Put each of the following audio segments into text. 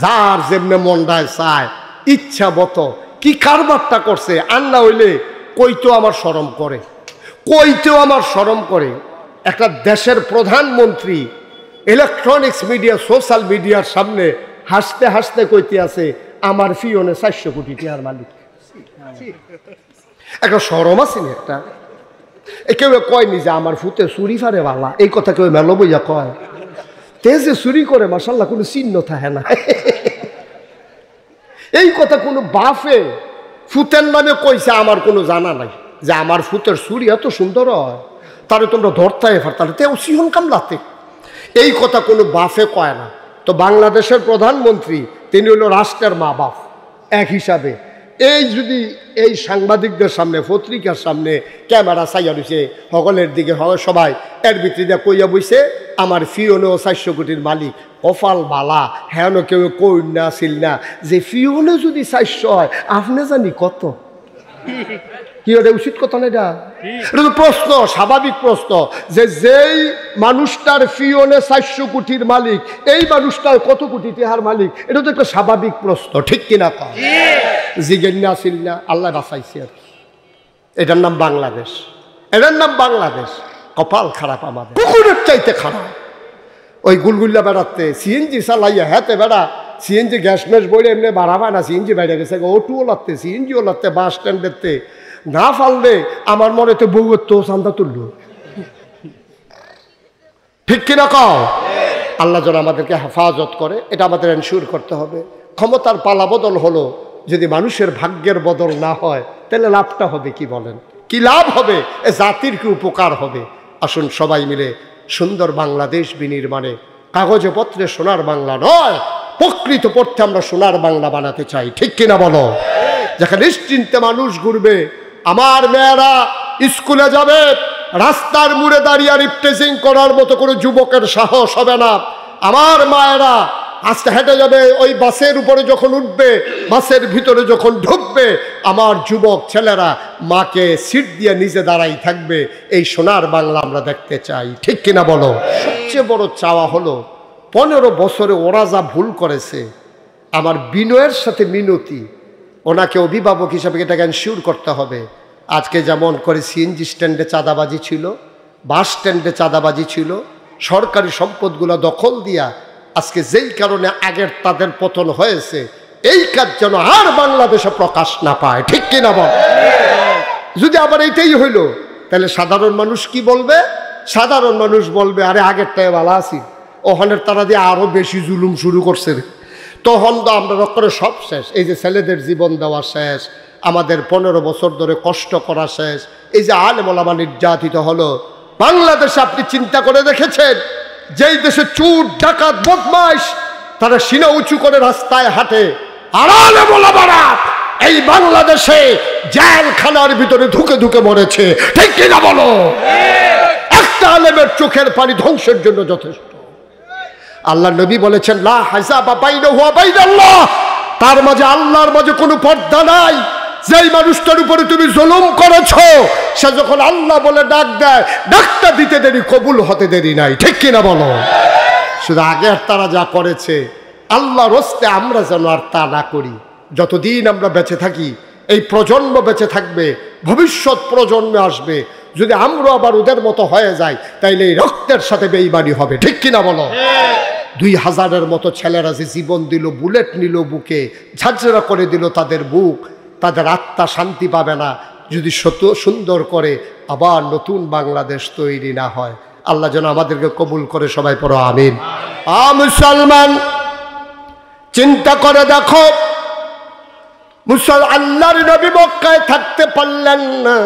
যার যেমনে মনটায় চায় ইচ্ছা মতো কি কারবারটা করছে। আর না হইলে কইতেও আমার শরম করে, কইতেও আমার শরম করে। একটা দেশের প্রধানমন্ত্রী ইলেকট্রনিক্স মিডিয়া সোশ্যাল মিডিয়ার সামনে হাসতে হাসতে কইতে আছে আমার ফিওনে 400 কোটি টাকার মালিক। একটা শরম আছে না একটা? কেউ কয়নি যে আমার ফুতে চুরি ফারে বালা, এই কথা কেউ মেলো বইয়া কয়। তে যে চুরি করে মাশাল্লাহ কোনো চিহ্ন থাকে না। এই কথা কোনো বাপে ফুতের নামে কইছে আমার কোনো জানা নাই যে আমার ফুতের চুরি এত সুন্দর হয়, তাহলে তোমরা ধরতে এফার, তাহলে তেও সিহন কামলাতে। এই কথা কোনো বাপে কয় না। তো বাংলাদেশের প্রধানমন্ত্রী তিনি হলো রাষ্ট্রের মা বাপ এক হিসাবে। এই যদি এই সাংবাদিকদের সামনে পত্রিকার সামনে ক্যামেরা চাইয়া রয়েছে সকলের দিকে সবাই এর ভিতরে কইয়া বইছে আমার ফিওনেও 400 কোটির মালিক, কপাল বালা। হ্যাঁ কেউ কই না ছিল না যে ফিওনে যদি 400 হয় আপনি জানি কত। কি ওটা উচিত কথা না? এটা তো প্রশ্ন, স্বাভাবিক প্রশ্ন যে যেই মানুষটার ফিওনে 400 কোটির মালিক এই মানুষটার কত কোটি টাকার মালিক, এটা তো একটা স্বাভাবিক প্রশ্ন, ঠিক কিনা? জিজ্ঞাসা আসিল না, আল্লাহ বাঁচাইছে আর কি। এটার নাম বাংলাদেশ, এটার নাম বাংলাদেশ। কপাল খারাপ আমাদের, কুকুরের চাইতে খারাপ। ওই গুলগুল্লা বেড়াতে সিএনজি চালাইয়া হাতে বেড়া সিএনজি গ্যাস ম্যাস বইলে এমনি বাড়াবায় না, সিএনজি বাইরে গেছে, ওটুও লাগতে সিএনজিও লাগতে বাস স্ট্যান্ডেতে না ফাললে আমার মনে তো বউয়ের তো চান্দা তুলল, ঠিক কিনা কও? আল্লাহ যেন আমাদেরকে হেফাজত করে, এটা আমাদের এনশিওর করতে হবে। ক্ষমতার পালা বদল হলো, যদি মানুষের ভাগ্যের বদল না হয় তাহলে লাভটা হবে কি বলেন? কি লাভ হবে? এ জাতির কি উপকার হবে? আসুন সবাই মিলে সুন্দর বাংলাদেশ বিনির্মাণে, কাগজে পত্রে সোনার বাংলা নয়, প্রকৃত পক্ষে আমরা সোনার বাংলা বানাতে চাই, ঠিক কিনা বলো? যেখানে নিশ্চিন্তে মানুষ ঘুরবে, আমার মেয়েরা স্কুলে যাবে, রাস্তার মুড়ে দাঁড়িয়ে রিপ্রেজিং করার মতো কোনো যুবকের সাহস হবে না। আমার মায়েরা আস্তে হেঁটে যাবে, ওই বাসের উপরে যখন উঠবে, বাসের ভিতরে যখন ঢুকবে, আমার যুবক ছেলেরা মাকে সিট দিয়ে নিজে দাঁড়াই থাকবে। এই সোনার বাংলা আমরা দেখতে চাই, ঠিক কিনা বলো? সবচেয়ে বড় চাওয়া হলো 15 বছরে ওরা যা ভুল করেছে, আমার বিনয়ের সাথে মিনতি, ওনাকে অভিভাবক হিসাবে এটাকে এনশিওর করতে হবে। আজকে যেমন করে সিএনজি স্ট্যান্ডে চাঁদাবাজি ছিল, বাস স্ট্যান্ডে চাঁদাবাজি ছিল, সরকারি সম্পদগুলো দখল দিয়া আজকে যেই কারণে আগের তাদের পতন হয়েছে, এই কাজ যেন আর বাংলাদেশে প্রকাশ না পায়, ঠিক কিনা বল? যদি আবার এইটাই হইল তাহলে সাধারণ মানুষ কি বলবে? সাধারণ মানুষ বলবে আরে আগেরটায় ভালো আছি, ওখানের তারা দিয়ে আরো বেশি জুলুম শুরু করছে, তখন তো আমরা রক্ষরে সব শেষ। এই যে ছেলেদের জীবন দেওয়া শেষ, আমাদের 15 বছর ধরে কষ্ট করা শেষ, এই যে আলেম ওলামা নির্যাতিত হলো। বাংলাদেশে আপনি চিন্তা করে দেখেছেন, যেই দেশে চুর ডাকাত বদমাইশ তারা সিনা উঁচু করে রাস্তায় হাঁটে, আর আলেম ওলামারা এই বাংলাদেশে জেলখানার ভিতরে ধুকে ধুকে মরেছে, ঠিক কিনা বলো? একটা আলেমের চোখের পানি ধ্বংসের জন্য যথেষ্ট। আল্লাহ নবী বলেছেন লা হাসাবা বাইনাহু ওয়া বাইনাল্লাহ, তার মাঝে আল্লাহর মাঝে কোনো পর্দা নাই। যেই মানুষটার উপরে তুমি জুলুম করেছো, সে যখন আল্লাহ বলে ডাক দেয়, ডাকটা দিতে দেরি, কবুল হতে দেরি নাই, ঠিক কিনা বলো? শুধু আগে আর তারা যা করেছে, আল্লাহর হস্তে আমরা যেন আর তা না করি। যতদিন আমরা বেঁচে থাকি, এই প্রজন্ম বেঁচে থাকবে, ভবিষ্যৎ প্রজন্মে আসবে। যদি আমরা আবার ওদের মতো হয়ে যাই, তাইলে এই রক্তের সাথে বেঈমানি হবে, ঠিক কিনা বলো? 2000-এর মতো ছেলেরা যে জীবন দিল, বুলেট নিল বুকে, ঝাঁঝরা করে দিল তাদের বুক, তাদের আত্মা শান্তি পাবে না যদি সুন্দর করে আবার নতুন বাংলাদেশ তৈরি না হয়। আল্লাহ যেন আমাদেরকে কবুল করে, সবাই পড়ো আমিন। মুসলমান চিন্তা করে দেখো, আল্লাহর নবী মক্কায় থাকতে পারলেন না,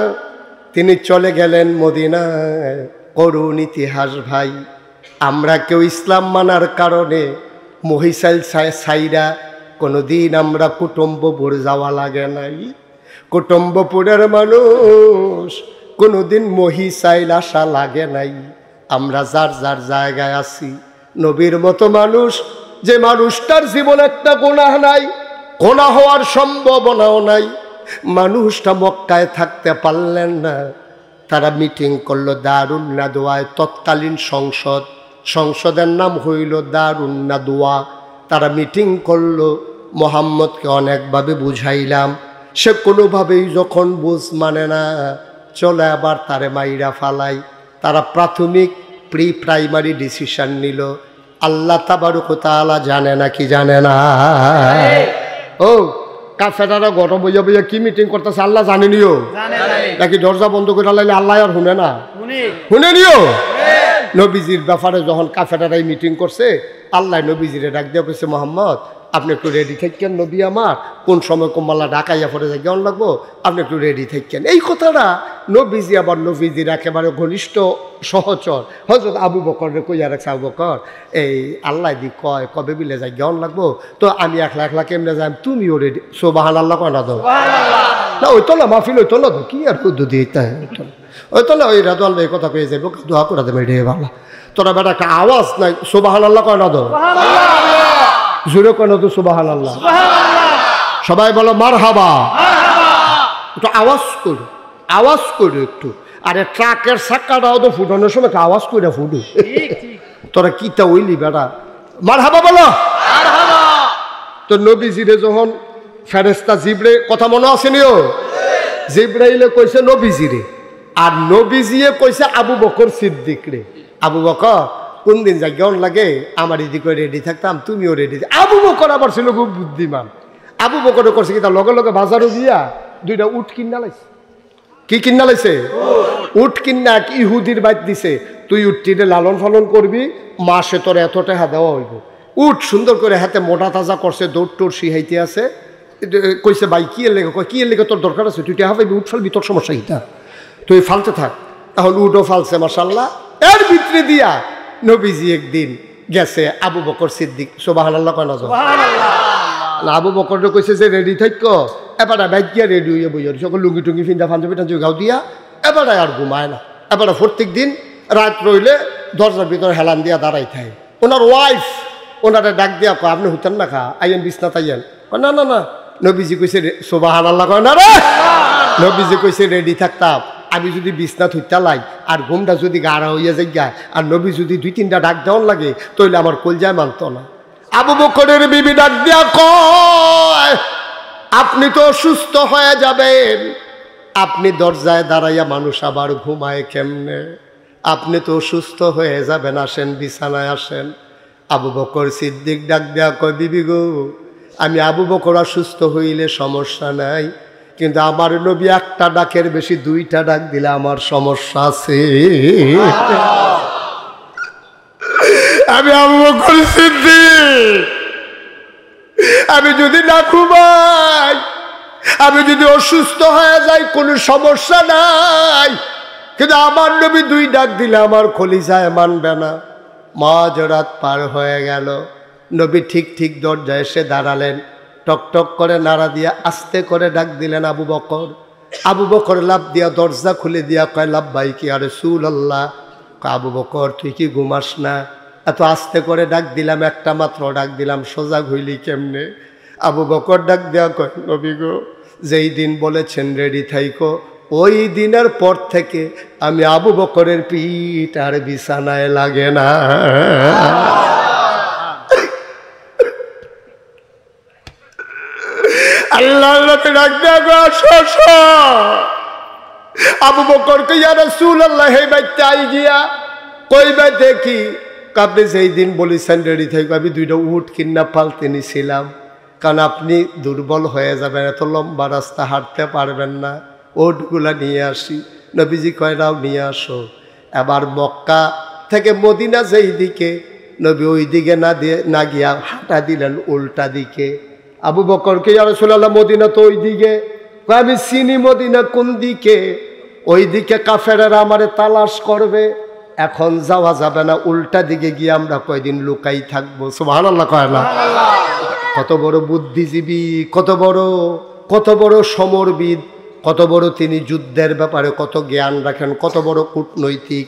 তিনি চলে গেলেন মদিনায়। করুণ ইতিহাস ভাই, আমরা কেউ ইসলাম মানার কারণে মহিষাইল সাইরা কোনোদিন আমরা কুটুম্বপুর যাওয়া লাগে নাই। কুটুম্বপুরের মানুষ কোনোদিন মহিষাইল আসা লাগে নাই। আমরা যার যার জায়গায় আছি। নবীর মতো মানুষ, যে মানুষটার জীবনে একটা গুনাহ নাই, গুনাহ হওয়ার সম্ভাবনাও নাই, মানুষটা মক্কায় থাকতে পারলেন না। তারা মিটিং করলো দারুন নাদওয়ায়, তৎকালীন সংসদের নাম হইল দারুন নাদওয়া। তারা মিটিং করলো, মোহাম্মদকে অনেকভাবে বুঝাইলাম, সে কোনোভাবেই যখন বুঝ মানে না, চলে আবার তারে মাইরা ফালাই। তারা প্রাথমিক প্রাইমারি ডিসিশন নিল। আল্লাহ তাবারক ওয়া তাআলা জানে না কি জানে না? ও কাফেরারা গরম বইয়া বইয়া কি মিটিং করতেছে আল্লাহ জানেনিও নাকি? দরজা বন্ধ করে লাইলে আল্লাহ আর শুনে না? শুনে নিও। নবীজির ব্যাপারে যখন কাফেরারা মিটিং করছে, আল্লাহ নবীজিরে ডাক দিয়ে কইছে, মোহাম্মদ আপনি একটু রেডি থাকেন, নবী আমার কোন সময় কোম্মাল্লা ঢাকাইয়া পড়ে যায় কেমন লাগবো, আপনি একটু রেডি থাকেন। এই কথাটা নবীজি আবার নবীজির একেবারে ঘনিষ্ঠ সহচর হযরত আবু বকরে কইয়া রাখছে, আবু বকর এই আল্লাহ দি কয় কবে বিলে যায় কেমন লাগবো, তো আমি একলা একলা কেমনে যাই, তুমিও রেডি। সুবহানাল্লাহ কয় না? দাও না ওই তোলা মাহফিল ওই তোলা তো কি আর দুধ ওই তোলা ওই রাদু আল্লাহ এই কথা কয়ে যাবো, দোয়া করে দেবে রে বাবা। তোরা বেটা একটা আওয়াজ নাই, সুবহানাল্লাহ কয় না? দাও জোরে কেন তো সুবহানাল্লাহ। সবাই বলো মারহাবা। একটু আওয়াজ করো, আওয়াজ করো একটু। আরে ট্রাকের চাকাটাও তো ফুটানোর সময় একটা আওয়াজ করে ফুটু। তোরা কিতা ওইলি বেটা, মারহাবা বলো। তো নবীজিরে যখন ফেরেশতা জিবরে কথা মনে আসেনিও, জিবরাইলে কইছে নবীজিরে, আর নবীজিয়ে কইছে আবু বকর সিদ্দিক রে, আবু বকর কোন দিন যাই কেমন লাগে আমার এদিকে রেডি থাকতাম, তুমিও রেডি। আবু বকর আবার ছিল খুব বুদ্ধিমান। আবু বকর করছে কি, তার লগে লগে বাজারও গিয়া দুইটা উট কিনা লাইছে। কি কিনা লাইছে? উট কিনা এক ইহুদির বাইত দিছে, তুই উটটিরে লালন পালন করবি, মাসে তোর এত টাকা দেওয়া হইব। উট সুন্দর করে হাতে মোটা তাজা করছে, দৌড় টোর শিহাইতে আছে। কইছে ভাই কি এর লেগে? কি এর লেগে তোর দরকার আছে? তুই টাকা পাইবি, উট ফালবি, তোর সমস্যা কিটা, তুই ফালতে থাক। এখন উটও ফালছে মাশাআল্লাহ। এর ভিতরে দিয়া নবীজি একদিন গেছে আবু বকর সিদ্দিক, সুবহানাল্লাহ কয় না? আবু বকর কইছে যে রেডি থাকো, এবার বাইক গিয়া রেডি হইয়া বইয়া সকল লুঙ্গি টুঙ্গি ফিন্দা ফাঞ্জাবি টাঞ্জাবি গাও দিয়া এবার আর ঘুমায় না। এবার প্রত্যেক দিন রাত রইলে দরজার ভিতরে হেলান দিয়া দাঁড়াই থাকে। ওনার ওয়াইফ ওনারা ডাক দিয়া কয়, আপনি হুতেন না খা, আইয়েন বিছনাত আইয়েন। না না না, নবীজি কইছে সুবহানাল্লাহ কয় না রে? নবীজি কইছে রেডি থাকতাম, আমি যদি বিছনা থুইতা লাই আর ঘুমটা যদি গাড়া হইয়া যাই আর নবী যদি দুই তিনটা ডাক দেওয়ার লাগে, তাইলে আমার কলজায় মানত না। আবু বকরের বিবি ডাক দিয়া কয়, আপনি তো অসুস্থ হয়ে যাবেন, আপনি দরজায় দাঁড়াইয়া মানুষ আবার ঘুমায় কেমনে, আপনি তো অসুস্থ হয়ে যাবেন, আসেন বিছানায় আসেন। আবু বকর সিদ্দিক ডাক দেয়া কয়, বিবি গো, আমি আবু বকর অসুস্থ হইলে সমস্যা নাই, কিন্তু আমার নবী একটা ডাকের বেশি দুইটা ডাক দিলে আমার সমস্যা আছে। আমি আবু বকর সিদ্দিক, আমি যদি না ঘুমাই, আমি যদি অসুস্থ হয়ে যাই কোনো সমস্যা নাই, কিন্তু আমার নবী দুই ডাক দিলে আমার কলিজায় মানবে না। মাঝরাত পার হয়ে গেল, নবী ঠিক ঠিক দরজায় এসে দাঁড়ালেন, টক টক করে নাড়া দিয়া আস্তে করে ডাক দিলেন আবু বকর। আবু বকর লাভ দিয়া দরজা খুলে দিয়া কয়, লাব্বাইকি ইয়া রাসূলুল্লাহ। আবু বকর তুই কি ঘুমাস না? এত আস্তে করে ডাক দিলাম, একটা মাত্র ডাক দিলাম, সজাগ হইলি কেমনে? আবু বকর ডাক দেয়া কয়, নবী গো, যেই দিন বলেছেন রেডি থাইকো, ওই দিনের পর থেকে আমি আবু বকরের পিঠ আর বিছানায় লাগে না। আল্লাহর রাতে ডাক দেয়া গো, আসো। আবু বকরকে ইয়া রাসূলুল্লাহ হে বাইতে আই গিয়া কইবা দেখি, আপনি যেই দিন বলেছেন রেডি থাইকো, আমি দুইটা উট কিনা পালতে নিছিলাম, কারণ আপনি দুর্বল হয়ে যাবেন, এত লম্বা রাস্তা হাঁটতে পারবেন না, ওটগুলা নিয়ে আসি। নবীজি কয় নাও নিয়ে আসো। এবার মক্কা থেকে মদিনা যেই দিকে, নবী ওই দিকে না গিয়া হাঁটা দিলেন উল্টা দিকে। আবু বকরকে ইয়া রাসূলুল্লাহ মদিনা তো ওই দিকে, আমি চিনি মদিনা কোন দিকে, ওই দিকে কাফেরেরা আমারে তালাশ করবে, এখন যাওয়া যাবে না, উল্টা দিকে গিয়ে আমরা কয়দিন লুকাই থাকবো। সুবহানাল্লাহ কয় না? কত বড় বুদ্ধিজীবী, কত বড় সমরবিদ, কত বড় তিনি যুদ্ধের ব্যাপারে কত জ্ঞান রাখেন, কত বড় কূটনৈতিক।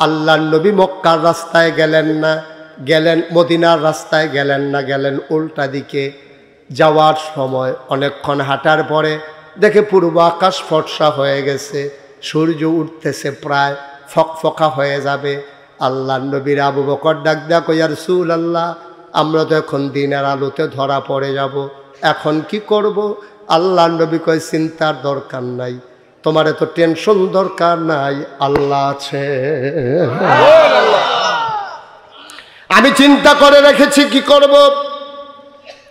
আল্লাহর নবী মক্কার রাস্তায় গেলেন না, গেলেন মদিনার রাস্তায় গেলেন না, গেলেন উল্টা দিকে। যাওয়ার সময় অনেকক্ষণ হাঁটার পরে দেখে পূর্ব আকাশ ফর্সা হয়ে গেছে, সূর্য উঠতেছে, প্রায় ফকফকা হয়ে যাবে। আল্লাহর নবীর আবু বকর ডাক দেয়া কই, ইয়া রাসূলুল্লাহ আমরা তো এখন দিনের আলোতে ধরা পড়ে যাব, এখন কি করব? আল্লাহ নবী কয় চিন্তার দরকার নাই, তোমার এত টেনশন দরকার নাই, আল্লাহ আছে। আমি চিন্তা করে রেখেছি কি করব।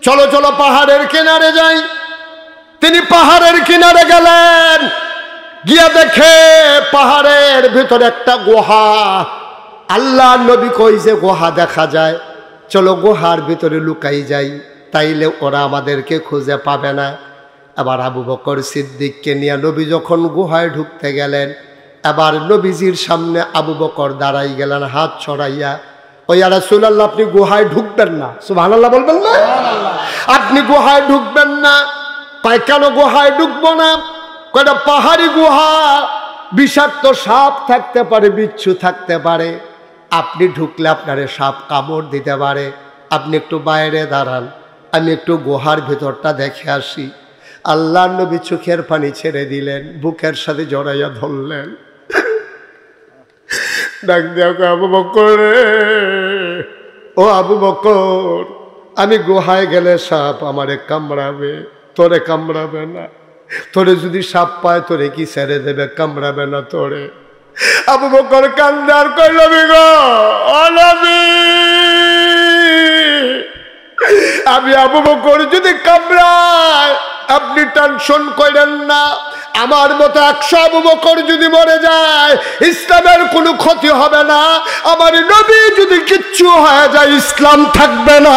চলো চলো পাহাড়ের কিনারে যাই। তিনি পাহাড়ের কিনারে গেলেন, গিয়ে দেখে পাহাড়ের ভিতরে একটা গুহা। আল্লাহ নবী কই যে গুহা দেখা যায়, চলো গুহার ভিতরে লুকাই যাই, তাইলে ওরা আমাদেরকে খুঁজে পাবে না। আবার আবু বকর সিদ্দিককে নিয়ে নবী যখন গুহায় ঢুকতে গেলেন, আবার নবীজির সামনে আবু বকর দাঁড়াই গেলেন হাত ছড়াইয়া। ওই ইয়া রাসূলুল্লাহ, আপনি গুহায় ঢুকবেন না? সুবহানাল্লাহ বলবেন না? আপনি গুহায় ঢুকবেন না? কয় কেন গুহায় ঢুকবো না? কয়টা পাহাড়ি গুহা, বিষাক্ত সাপ থাকতে পারে, বিচ্ছু থাকতে পারে, আপনি ঢুকলে আপনারে সাপ কামড় দিতে পারে, আপনি একটু বাইরে দাঁড়ান, আমি একটু গুহার ভিতরটা দেখে আসি। আল্লাহ নবী চোখের পানি ছেড়ে দিলেন, বুকের সাথে জড়াইয়া ধরলেন, ডাক দেয়া কয় আবু বকর, ও আবু বকর, আমি গুহায় গেলে সাপ আমারে কামড়াবে, তোরে কামড়াবে না। তোরে যদি সাপ পায় তোরে কি ছেড়ে দেবে? কামড়াবে না তোরে। আবু বকর কান্দে আর কই, নবী গো, ও নবী, আমি আবু বকর যদি কামড়ায় আপনি টেনশন করেন না, আমার মতো 100 আবু বকর যদি মরে যায় ইসলামের কোনো ক্ষতি হবে না, আমার নবী যদি কিচ্ছু হয়ে যায় ইসলাম থাকবে না।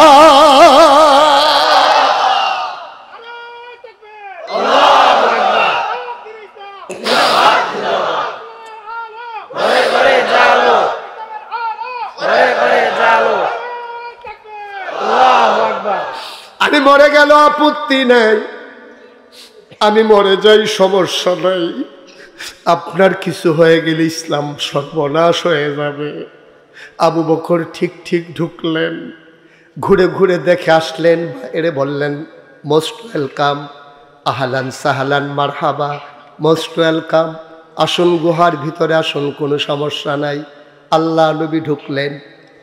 আমি মরে গেল আপত্তি নেই, আমি মরে যাই সমস্যা নাই, আপনার কিছু হয়ে গেলে ইসলাম সর্বনাশ হয়ে যাবে। আবু বকর ঠিক ঠিক ঢুকলেন, ঘুরে ঘুরে দেখে আসলেন, এরে বললেন মোস্ট ওয়েলকাম, আহলান সাহলান মারহাবা, মোস্ট ওয়েলকাম, আসুন গুহার ভিতরে আসুন, কোনো সমস্যা নাই। আল্লাহ নবী ঢুকলেন।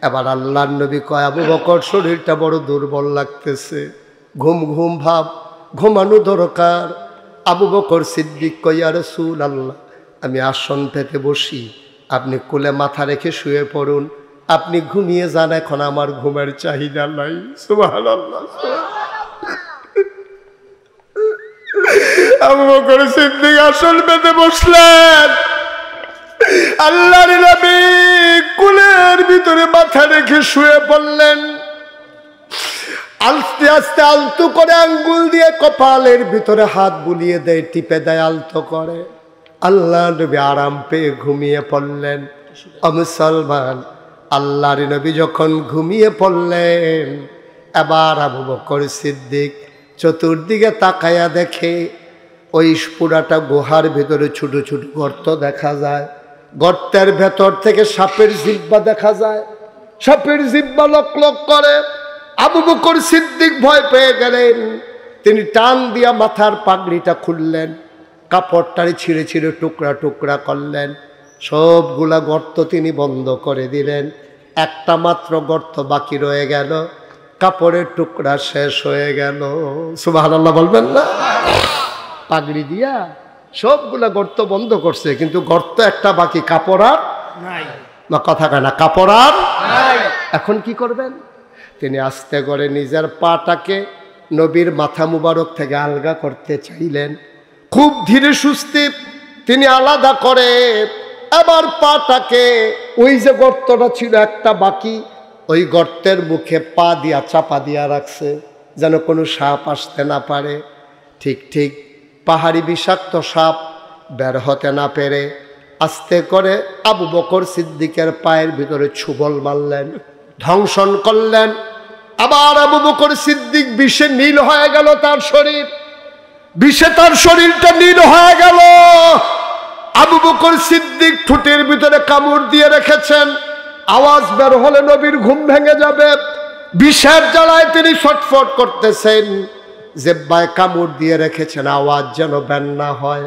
এবার আল্লাহ নবী কয়, আবু বকর শরীরটা বড় দুর্বল লাগতেছে, ঘুম ঘুম ভাব, ঘুমানো দরকার। আবু বকর সিদ্দিক কয়, ইয়া রাসূলুল্লাহ, আমি আসন পেতে বসি, আপনি কোলে মাথা রেখে শুয়ে পড়ুন, আপনি ঘুমিয়ে যান, এখন আমার ঘুমের চাহিদা নাই। সুবহানাল্লাহ। আবু বকর সিদ্দিক আসন পেতে বসলেন, আল্লাহর নবী কোলের ভিতরে মাথা রেখে শুয়ে পড়লেন। আস্তে আস্তে আলতো করে আঙ্গুল দিয়ে কপালের ভিতরে হাত বুলিয়ে দেয়, টিপে দেয়, আলতো করে। আল্লাহ নবী আরাম পেয়ে ঘুমিয়ে পড়লেন। মুসলমান, আল্লাহর নবী যখন ঘুমিয়ে পড়লেন, এবার আবু বকর সিদ্দিক চতুর্দিকে তাকায়া দেখে ওই পুরাটা গুহার ভিতরে ছোট ছোট গর্ত দেখা যায়, গর্তের ভেতর থেকে সাপের জিহ্বা দেখা যায়, সাপের জিহ্বা লক লক করে। আবু বকর সিদ্দিক ভয় পেয়ে গেলেন, তিনি টান দিয়া মাথার পাগড়িটা খুললেন, কাপড়টারে ছিঁড়ে ছিঁড়ে টুকরা টুকরা করলেন, সবগুলা গর্ত তিনি বন্ধ করে দিলেন। একটা মাত্র গর্ত বাকি রয়ে গেল, কাপড়ের টুকরা শেষ হয়ে গেল। সুবহানাল্লাহ বলবেন না? পাগড়ি দিয়া সবগুলা গর্ত বন্ধ করছে, কিন্তু গর্ত একটা বাকি, কাপড় আর নাই। না কথা কয় না, কাপড় আর নাই। এখন কি করবেন? তিনি আস্তে করে নিজের পাটাকে নবীর মাথা মুবারক থেকে আলগা করতে চাইলেন। খুব ধীরে সুস্থে তিনি আলাদা করে আবার পাটাকে, ওই যে গর্তটা ছিল একটা বাকি, ওই গর্তের মুখে পা দিয়া চাপা দিয়া রাখছে, যেন কোনো সাপ আসতে না পারে। ঠিক ঠিক পাহাড়ি বিষাক্ত সাপ বের হতে না পেরে আস্তে করে আবু বকর সিদ্দিকের পায়ের ভিতরে ছুবল মারলেন, ধ্বংসন করলেন। আবার আবু বকর সিদ্দিক বিষে নীল হয়ে গেল তার শরীর, বিষে তার শরীরটা নীল হয়ে গেল। আবু বকর সিদ্দিক ঠোঁটের ভিতরে কামড় দিয়ে রেখেছেন, আওয়াজ বের হলে নবীর ঘুম ভেঙে যাবে। বিষের জ্বালায় তিনি ছটফট করতেছেন, জিহ্বায় কামড় দিয়ে রেখেছেন, আওয়াজ যেন বের না হয়।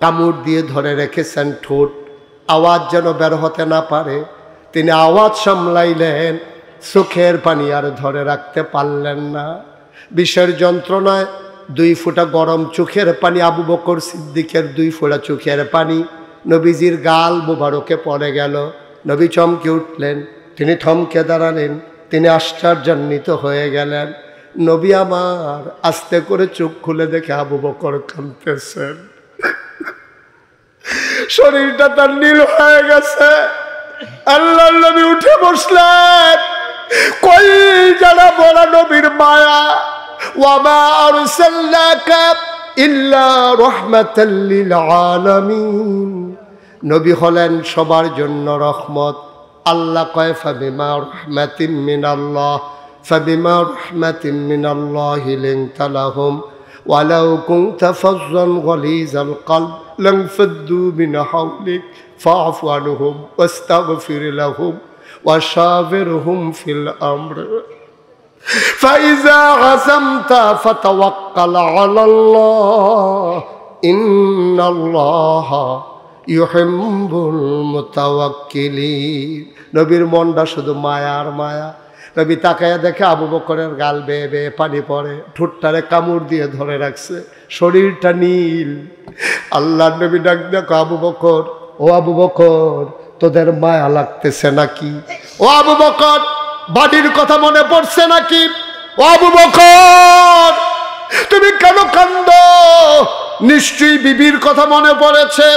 কামড় দিয়ে ধরে রেখেছেন ঠোঁট, আওয়াজ যেন বের হতে না পারে। তিনি আওয়াজ সামলাইলেন, চোখের পানি আর ধরে রাখতে পারলেন না। বিষের যন্ত্রণায় 2 ফোঁটা গরম চোখের পানি, আবু বকর সিদ্দিকের 2 ফোঁটা চোখের পানি নবীজির গাল মোবারকে পড়ে গেল। নবী চমকে উঠলেন, তিনি থমকে দাঁড়ালেন, তিনি আশ্চর্যান্বিত হয়ে গেলেন। নবী আমার আস্তে করে চোখ খুলে দেখে আবু বকর কাঁদতেছেন, শরীরটা তার নীল হয়ে গেছে। আল্লাহর নবী উঠে বসলেন, কই যারা বড় নবীর মায়া, ওয়ামা আরসালনাকা ইল্লা রাহমাতাল লিল আলামিন। নবী হলেন সবার জন্য রহমত। আল্লাহ কয় ফাবিমা রাহমাতিন মিনাল্লাহ ফাবিমা রাহমাতিন মিনাল্লাহি লিনতা লাহুম ওয়ালাউ কুনতা ফাজ্জান গালিজাল কলব লানফাদ্দু মিন হাওলিক ফাআফু আনহুম ওয়াস্তাগফির লাহুম ওয়াশাবিরহুম ফিল আমর ফাইযা আযামতা ফাতাওয়াক্কাল আলাল্লাহ ইন্নাল্লাহা ইউহিব্বুল মুতাওয়াক্কিলিন। নবীর মনটা শুধু মায়ার মায়া। নবী তাকায়া দেখে আবু বকরের গাল বেয়ে বেয়ে পানি পড়ে, ঠোঁটটারে কামড় দিয়ে ধরে রাখছে, শরীরটা নীল। আল্লাহর নবী ডাক দেখো, আবু বকর, ও আবু বকর, তোদের মায়া লাগতেছে নাকি? ও আবু বকর, বাড়ির কথা মনে পড়ছে নাকি? ও আবু বকর, তুমি কেন কান্দো? নিশ্চয়ই বিবির কথা মনে পড়েছে,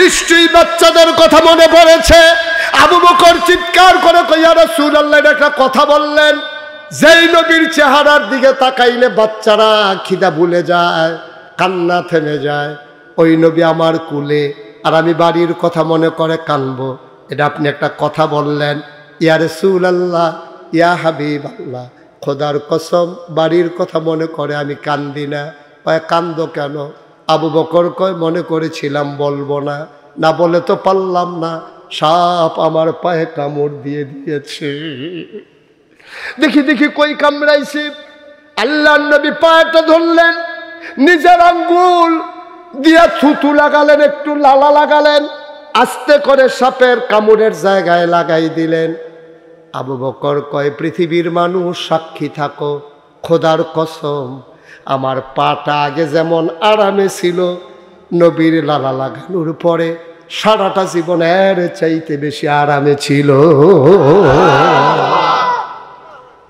নিশ্চয়ই বাচ্চাদের কথা মনে পড়েছে। আবু বকর চিৎকার করে কই, ইয়া রাসূলুল্লাহ, একটা কথা বললেন, যেই নবীর চেহারার দিকে তাকাইলে বাচ্চারা খিদা ভুলে যায়, কান্না থেমে যায়, ওই নবী আমার কুলে, আর আমি বাড়ির কথা মনে করে কানবো। এটা আপনি একটা কথা বললেন। ইয়া রাসূলুল্লাহ, ইয়া হাবিবাল্লাহ, খোদার কসম বাড়ির কথা মনে করে আমি কান্দি না। কয় কান্দো কেন? আবু বকর কয়, মনে করেছিলাম বলবো না, না বলে তো পারলাম না, সাপ আমার পায়ে কামড় দিয়ে দিয়েছে। দেখি দেখি কই কামড়াইছে। আল্লাহর নবী পায়েটা ধরলেন, নিজের আঙ্গুল দিয়া থুতু লাগালেন, একটু লালা লাগালেন, আস্তে করে সাপের কামড়ের জায়গায় লাগাই দিলেন। আবু বকর কয়, পৃথিবীর মানুষ সাক্ষী থাকো, খোদার কসম আমার পাটা আগে যেমন আরামে ছিল, নবীর লালা লাগানোর পরে সারাটা জীবন এর চাইতে বেশি আরামে ছিল।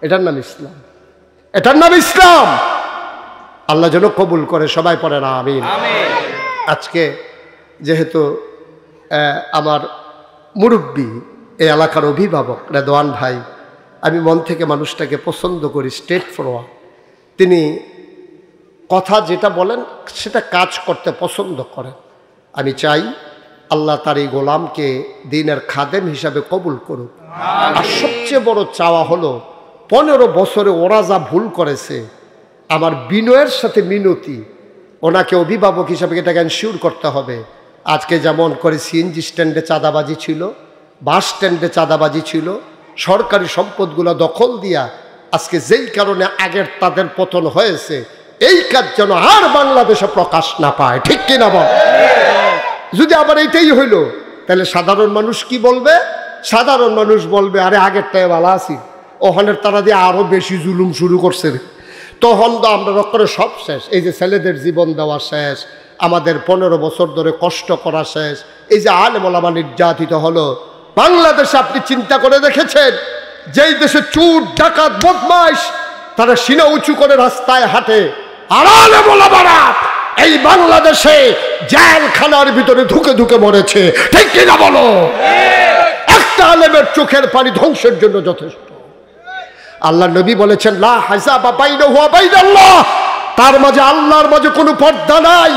এটার নাম ইসলাম, এটার নাম ইসলাম। আল্লাহ যেন কবুল করে, সবাই পড়ে না আমিন। আজকে যেহেতু আমার মুরব্বী, এই এলাকার অভিভাবক রেদওয়ান ভাই, আমি মন থেকে মানুষটাকে পছন্দ করি, স্ট্রেট ফরওয়ার্ড। তিনি কথা যেটা বলেন সেটা কাজ করতে পছন্দ করেন। আমি চাই আল্লাহ তার এই গোলামকে দ্বীনের খাদেম হিসাবে কবুল করুক। আর সবচেয়ে বড় চাওয়া হলো 15 বছরে ওরা যা ভুল করেছে, আমার বিনয়ের সাথে মিনতি, ওনাকে অভিভাবক হিসাবে এটাকে এনশিওর করতে হবে। আজকে যেমন করে সিএনজি স্ট্যান্ডে চাঁদাবাজি ছিল, বাস স্ট্যান্ডে চাঁদাবাজি ছিল, সরকারি সম্পদগুলো দখল দিয়া আজকে যেই কারণে আগের তাদের পতন হয়েছে, এই কাজ যেন আর বাংলাদেশে প্রকাশ না পায়। ঠিক কিনা বল? যদি আবার এইটাই হইল, তাহলে সাধারণ মানুষ কি বলবে? সাধারণ মানুষ বলবে, আরে আগেরটাই ভালো আছি, ওখানের তারা দিয়ে আরো বেশি জুলুম শুরু করছে, তখন তো আমরা রক্ষরে সব শেষ। এই যে ছেলেদের জীবন দেওয়া শেষ, আমাদের 15 বছর ধরে কষ্ট করা শেষ, এই যে আলেম ওলামা নির্যাতিত হলো। বাংলাদেশে আপনি চিন্তা করে দেখেছেন, যেই দেশে চুর ডাকাত বদমাইশ তারা সিনা উঁচু করে রাস্তায় হাঁটে, আর আলেম ওলামারা এই বাংলাদেশে জেলখানার ভিতরে ধুকে ধুকে মরেছে। ঠিক কিনা বলো? একটা আলেমের চোখের পানি ধ্বংসের জন্য যথেষ্ট। আল্লাহ নবী বলেছেন, লা হাজাবা বাইনাহু ওয়া বাইনাল্লাহ, তার মাঝে আল্লাহর মাঝে কোনো পর্দা নাই।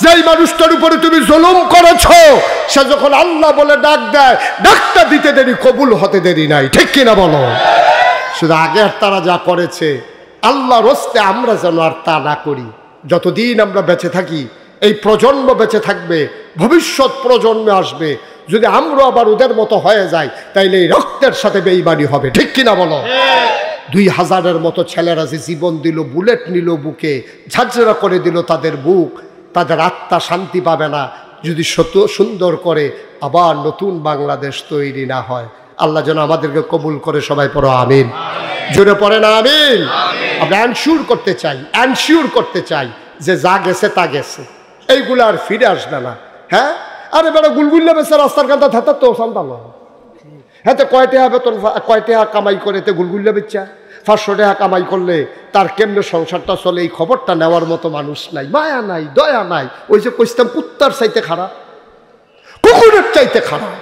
যেই মানুষটার উপরে তুমি জুলুম করেছো, সে যখন আল্লাহ বলে ডাক দেয়, ডাকটা দিতে দেরি, কবুল হতে দেরি নাই। ঠিক কিনা বলো? শুধু আগে তারা যা করেছে, আল্লাহর হস্তে আমরা যেন আর তা না করি। যতদিন আমরা বেঁচে থাকি, এই প্রজন্ম বেঁচে থাকবে, ভবিষ্যৎ প্রজন্মে আসবে। যদি আমরা আবার ওদের মতো হয়ে যাই, তাইলে এই রক্তের সাথে বেঈমানি হবে। ঠিক কিনা বলো? 2000-এর মতো ছেলেরা যে জীবন দিল, বুলেট নিল বুকে, ঝাঁঝরা করে দিল তাদের বুক, তাদের আত্মা শান্তি পাবে না যদি সুন্দর করে আবার নতুন বাংলাদেশ তৈরি না হয়। আল্লাহ যেন আমাদেরকে কবুল করে, সবাই পড়ো আমিন। জোরে পড়ে না আমিন। আমরা এনশিওর করতে চাই যে যা গেছে তা গেছে, এইগুলো আর ফিরে আসবে না। হ্যাঁ, আরে বেটা গুলগুল্লা বেছে রাস্তার কান্তা থাকার তো সন্তান, হ্যাঁ তো কয় টাকা বেতন, কয় টাকা কামাই করে তে গুলগুল্লা বেচা 500 টাকা কামাই করলে তার কেমনে সংসারটা চলে, এই খবরটা নেওয়ার মতো মানুষ নাই, মায়া নাই, দয়া নাই। ওই যে কইতাম কুত্তার চাইতে খারাপ, কুকুরের চাইতে খারাপ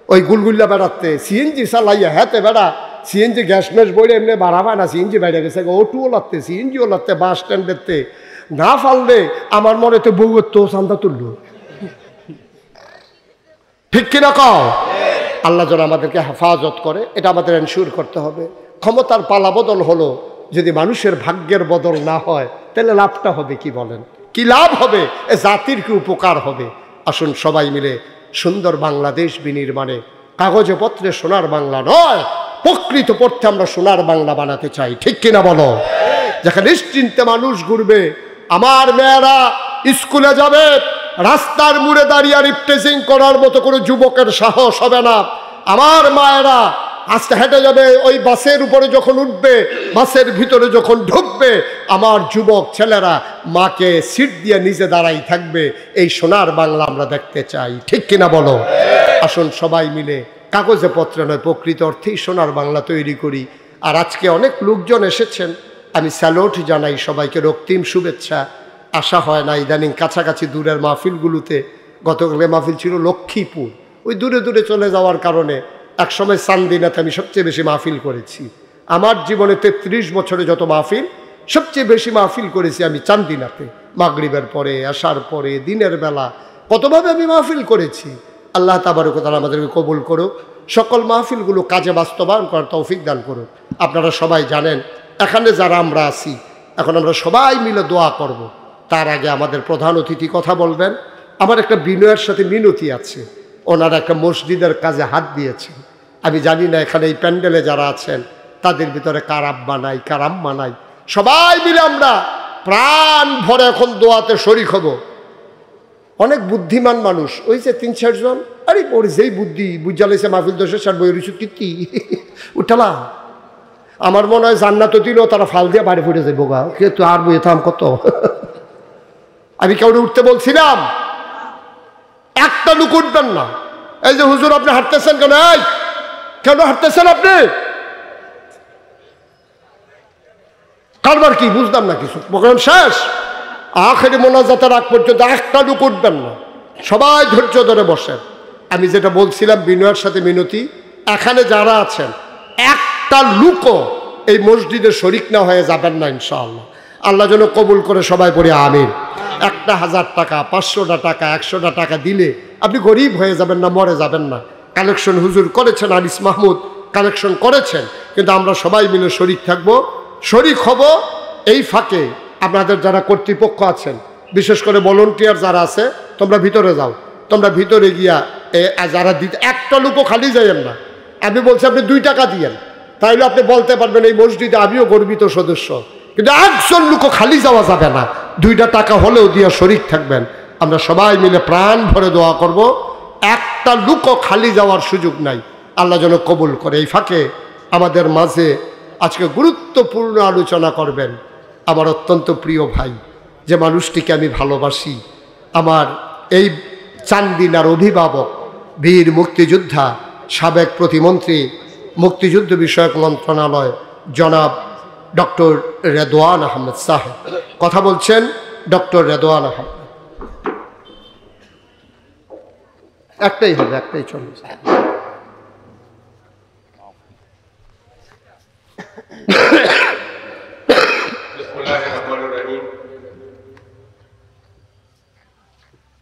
ওই গুলগুল্লা বেড়াতে। সিএনজি চালাইয়া হ্যাঁ বেড়া সিএনজি গ্যাস ম্যাস বইলে এমনি বাড়াবা না, সিএনজি বেড়ে গেছে, ওটুও লাগতে সিএনজিও লাগতে, বাস স্ট্যান্ডেরতে না ফাললে আমার মনে তো বউয়ের তো চান্দা তুলল। ঠিক কিনা কও? আল্লাহ যেন আমাদেরকে হেফাজত করে, এটা আমাদের এনশিওর করতে হবে। ক্ষমতার পালা বদল হলো, যদি মানুষের ভাগ্যের বদল না হয় তাহলে লাভটা হবে কি বলেন? কি লাভ হবে? এ জাতির কি উপকার হবে? আসুন সবাই মিলে সুন্দর বাংলাদেশ বিনির্মাণে, কাগজে পত্রে সোনার বাংলা নয়, প্রকৃত পড়তে আমরা সোনার বাংলা বানাতে চাই। ঠিক কিনা বলো? যেখানে নিশ্চিন্তে মানুষ ঘুরবে, আমার মেয়েরা স্কুলে যাবে, রাস্তার মুড়ে দাঁড়িয়ে রিপ্রেজিং করার মতো কোনো যুবকের সাহস হবে না। আমার মায়েরা আজকে হেঁটে যাবে, ওই বাসের উপরে যখন উঠবে, বাসের ভিতরে যখন ঢুকবে, আমার যুবক ছেলেরা মাকে সিট দিয়ে নিজে দাঁড়াই থাকবে। এই সোনার বাংলা আমরা দেখতে চাই। ঠিক কিনা বলো? আসুন সবাই মিলে কাগজে পত্রে নয়, প্রকৃত অর্থেই সোনার বাংলা তৈরি করি। আর আজকে অনেক লোকজন এসেছেন, আমি স্যালুট জানাই সবাইকে, রক্তিম শুভেচ্ছা। আশা হয় না ইদানিং কাছাকাছি দূরের মাহফিলগুলোতে। গতকালে মাহফিল ছিল লক্ষ্মীপুর, ওই দূরে দূরে চলে যাওয়ার কারণে একসময় চান্দিনাতে আমি সবচেয়ে বেশি মাহফিল করেছি। আমার জীবনে 33 বছরে যত মাহফিল, সবচেয়ে বেশি মাহফিল করেছি আমি চান্দিনাতে। মাগরিবের পরে, আসার পরে, দিনের বেলা, কতভাবে আমি মাহফিল করেছি। আল্লাহ তাবারক ওয়া তাআলা আমাদেরকে কবুল করুক, সকল মাহফিলগুলো কাজে বাস্তবায়ন করার তৌফিক দান করুক। আপনারা সবাই জানেন, এখানে যারা আমরা আছি, এখন আমরা সবাই মিলে দোয়া করব। তার আগে আমাদের প্রধান অতিথি কথা বলবেন। আমার একটা বিনয়ের সাথে মিনতি আছে, ওনারা একটা মসজিদের কাজে হাত দিয়েছেন। আমি জানি না এখানে এই প্যান্ডেলে যারা আছেন তাদের ভিতরে কার আব্বা নাই, কার আম্মা নাই, সবাই মিলে আমরা প্রাণ ভরে এখন দোয়াতে শরীক হব। অনেক বুদ্ধিমান মানুষ, ওই যে 3-4 জন, আরে ওর যেই বুদ্ধি বুঝালেছে মাহফিল দোষে সার বই রুচু কীর্তি উঠালা। আমার মনে হয় জান্নাত দিলেও তারা ফাল দিয়ে বাড়ি ফুটে যায়, বোগা কিন্তু আর বইয়ে থাম কত। আমি কেউ উঠতে বলছিলাম, একটা লুক উঠবেন না। এই যে হুজুর আপনি হাঁটতেছেন কেন? এই কেন হাঁটতেছেন আপনি? কারবার কি বুঝলাম না কিছু। প্রোগ্রাম শেষ, আখেরি মোনাজাতের আগ পর্যন্ত একটা লুক উঠবেন না, সবাই ধৈর্য ধরে বসেন। আমি যেটা বলছিলাম বিনয়ের সাথে মিনতি, এখানে যারা আছেন একটা লুকও এই মসজিদে শরিক না হয়ে যাবেন না ইনশাআল্লাহ। আল্লাহ যেন কবুল করে, সবাই পড়ে আমিন। 1000 টাকা, 500টা টাকা, 100টা টাকা দিলে আপনি গরিব হয়ে যাবেন না, মরে যাবেন না। কালেকশন হুজুর করেছেন, আনিস মাহমুদ কালেকশন করেছেন, কিন্তু আমরা সবাই মিলে শরিক থাকবো, শরিক হব। এই ফাঁকে আপনাদের যারা কর্তৃপক্ষ আছেন, বিশেষ করে ভলান্টিয়ার যারা আছে, তোমরা ভিতরে যাও, তোমরা ভিতরে গিয়া যারা দিতে, একটা লোকও খালি যাইয়েন না। আমি বলছি আপনি 2 টাকা দিয়েন, তাইলে আপনি বলতে পারবেন এই মসজিদে আমিও গর্বিত সদস্য। কিন্তু একজন লোকও খালি যাওয়া যাবে না, 2টা টাকা হলেও দিয়ে শরিক থাকবেন। আমরা সবাই মিলে প্রাণ ভরে দোয়া করব, একটা লোকও খালি যাওয়ার সুযোগ নাই। আল্লাহ যেন কবুল করে। এই ফাঁকে আমাদের মাঝে আজকে গুরুত্বপূর্ণ আলোচনা করবেন আমার অত্যন্ত প্রিয় ভাই, যে মানুষটিকে আমি ভালোবাসি, আমার এই চান্দিনার অভিভাবক, বীর মুক্তিযোদ্ধা, সাবেক প্রতিমন্ত্রী, মুক্তিযুদ্ধ বিষয়ক মন্ত্রণালয়, জনাব ডক্টর রেদওয়ান আহমেদ সাহেব। কথা বলছেন ডক্টর রেদওয়ান আহমেদ। একটাই হবে, একটাই চলবে।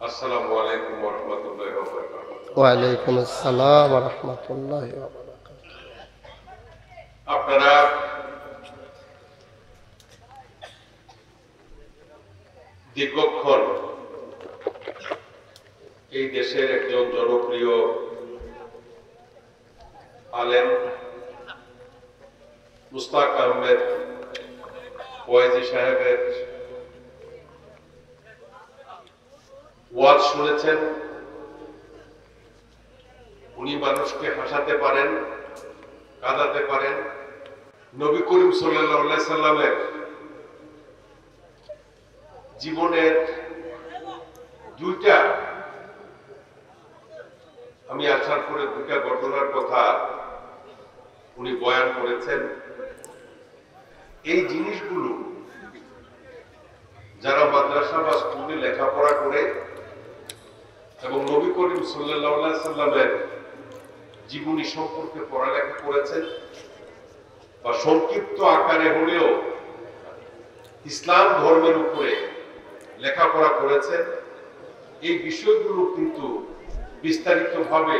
আসসালামু আলাইকুম ওয়া রাহমাতুল্লাহি ওয়া বারাকাতুহু। ওয়া আলাইকুম আসসালাম ওয়া রাহমাতুল্লাহি ওয়া বারাকাতুহু। আপনারা দীর্ঘক্ষণ এই দেশের একজন জনপ্রিয় আলেম মুস্তাক আহমেদ ওয়াইজি সাহেবের ওয়াজ শুনেছেন উনি মানুষকে হাসাতে পারেন, কাঁদাতে পারেন। নবী করিম সাল্লাল্লাহু আলাইহি সাল্লামের জীবনের দুইটা, আমি আসার পরে দুইটা ঘটনার কথা উনি বয়ান করেছেন। এই জিনিসগুলো যারা মাদ্রাসা বা স্কুলে লেখাপড়া করে এবং নবী করিম সাল্লাল্লাহু আলাইহি সাল্লামের জীবনী সম্পর্কে পড়ালেখা করেছেন বা সংক্ষিপ্ত আকারে হলেও ইসলাম ধর্মের উপরে লেখাপড়া করেছেন, এই বিষয়গুলো কিন্তু বিস্তারিতভাবে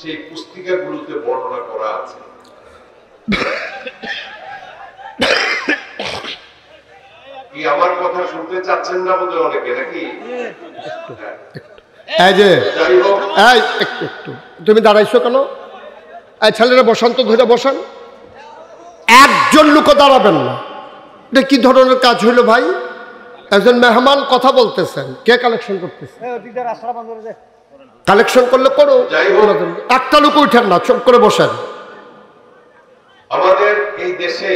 সেই পুস্তিকাগুলোতে বর্ণনা করা আছে। কি আমার কথা শুনতে চাচ্ছেন না বোধহয় অনেকে, নাকি? এই যে এই একটু তুমি দাঁড়াইছো কেন? এই ছেলেরা বসান তো, ধরে বসান। একজন লোক দাঁড়াবেন না, এটা কি ধরনের কাজ হইলো ভাই? একজন মেহমান কথা বলতেছেন, কে কালেকশন করতেছে? কালেকশন করলে করো, একটা লোক উঠেন না, চুপ করে বসেন। আমাদের এই দেশে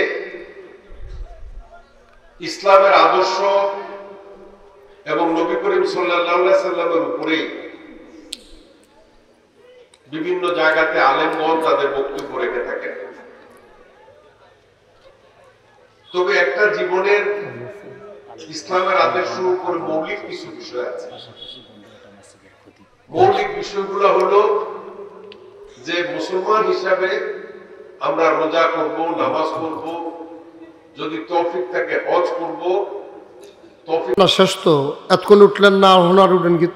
ইসলামের আদর্শ এবং নবী করিম সাল্লাল্লাহু আলাইহি সাল্লামের উপরেই বিভিন্ন জায়গাতে আলেমগণ তাদের বক্তব্য রেখে থাকেন। তবে একটা জীবনের ইসলামের আদর্শের উপর মৌলিক কিছু বিষয় আছে। মৌলিক বিষয়গুলো হলো যে মুসলমান হিসাবে আমরা রোজা করব, নামাজ করব, যদি তৌফিক থাকে হজ করব। তৌফিক না শেষ তো, এতক্ষণ উঠলেন না, ওনার উঠেন গিয়ে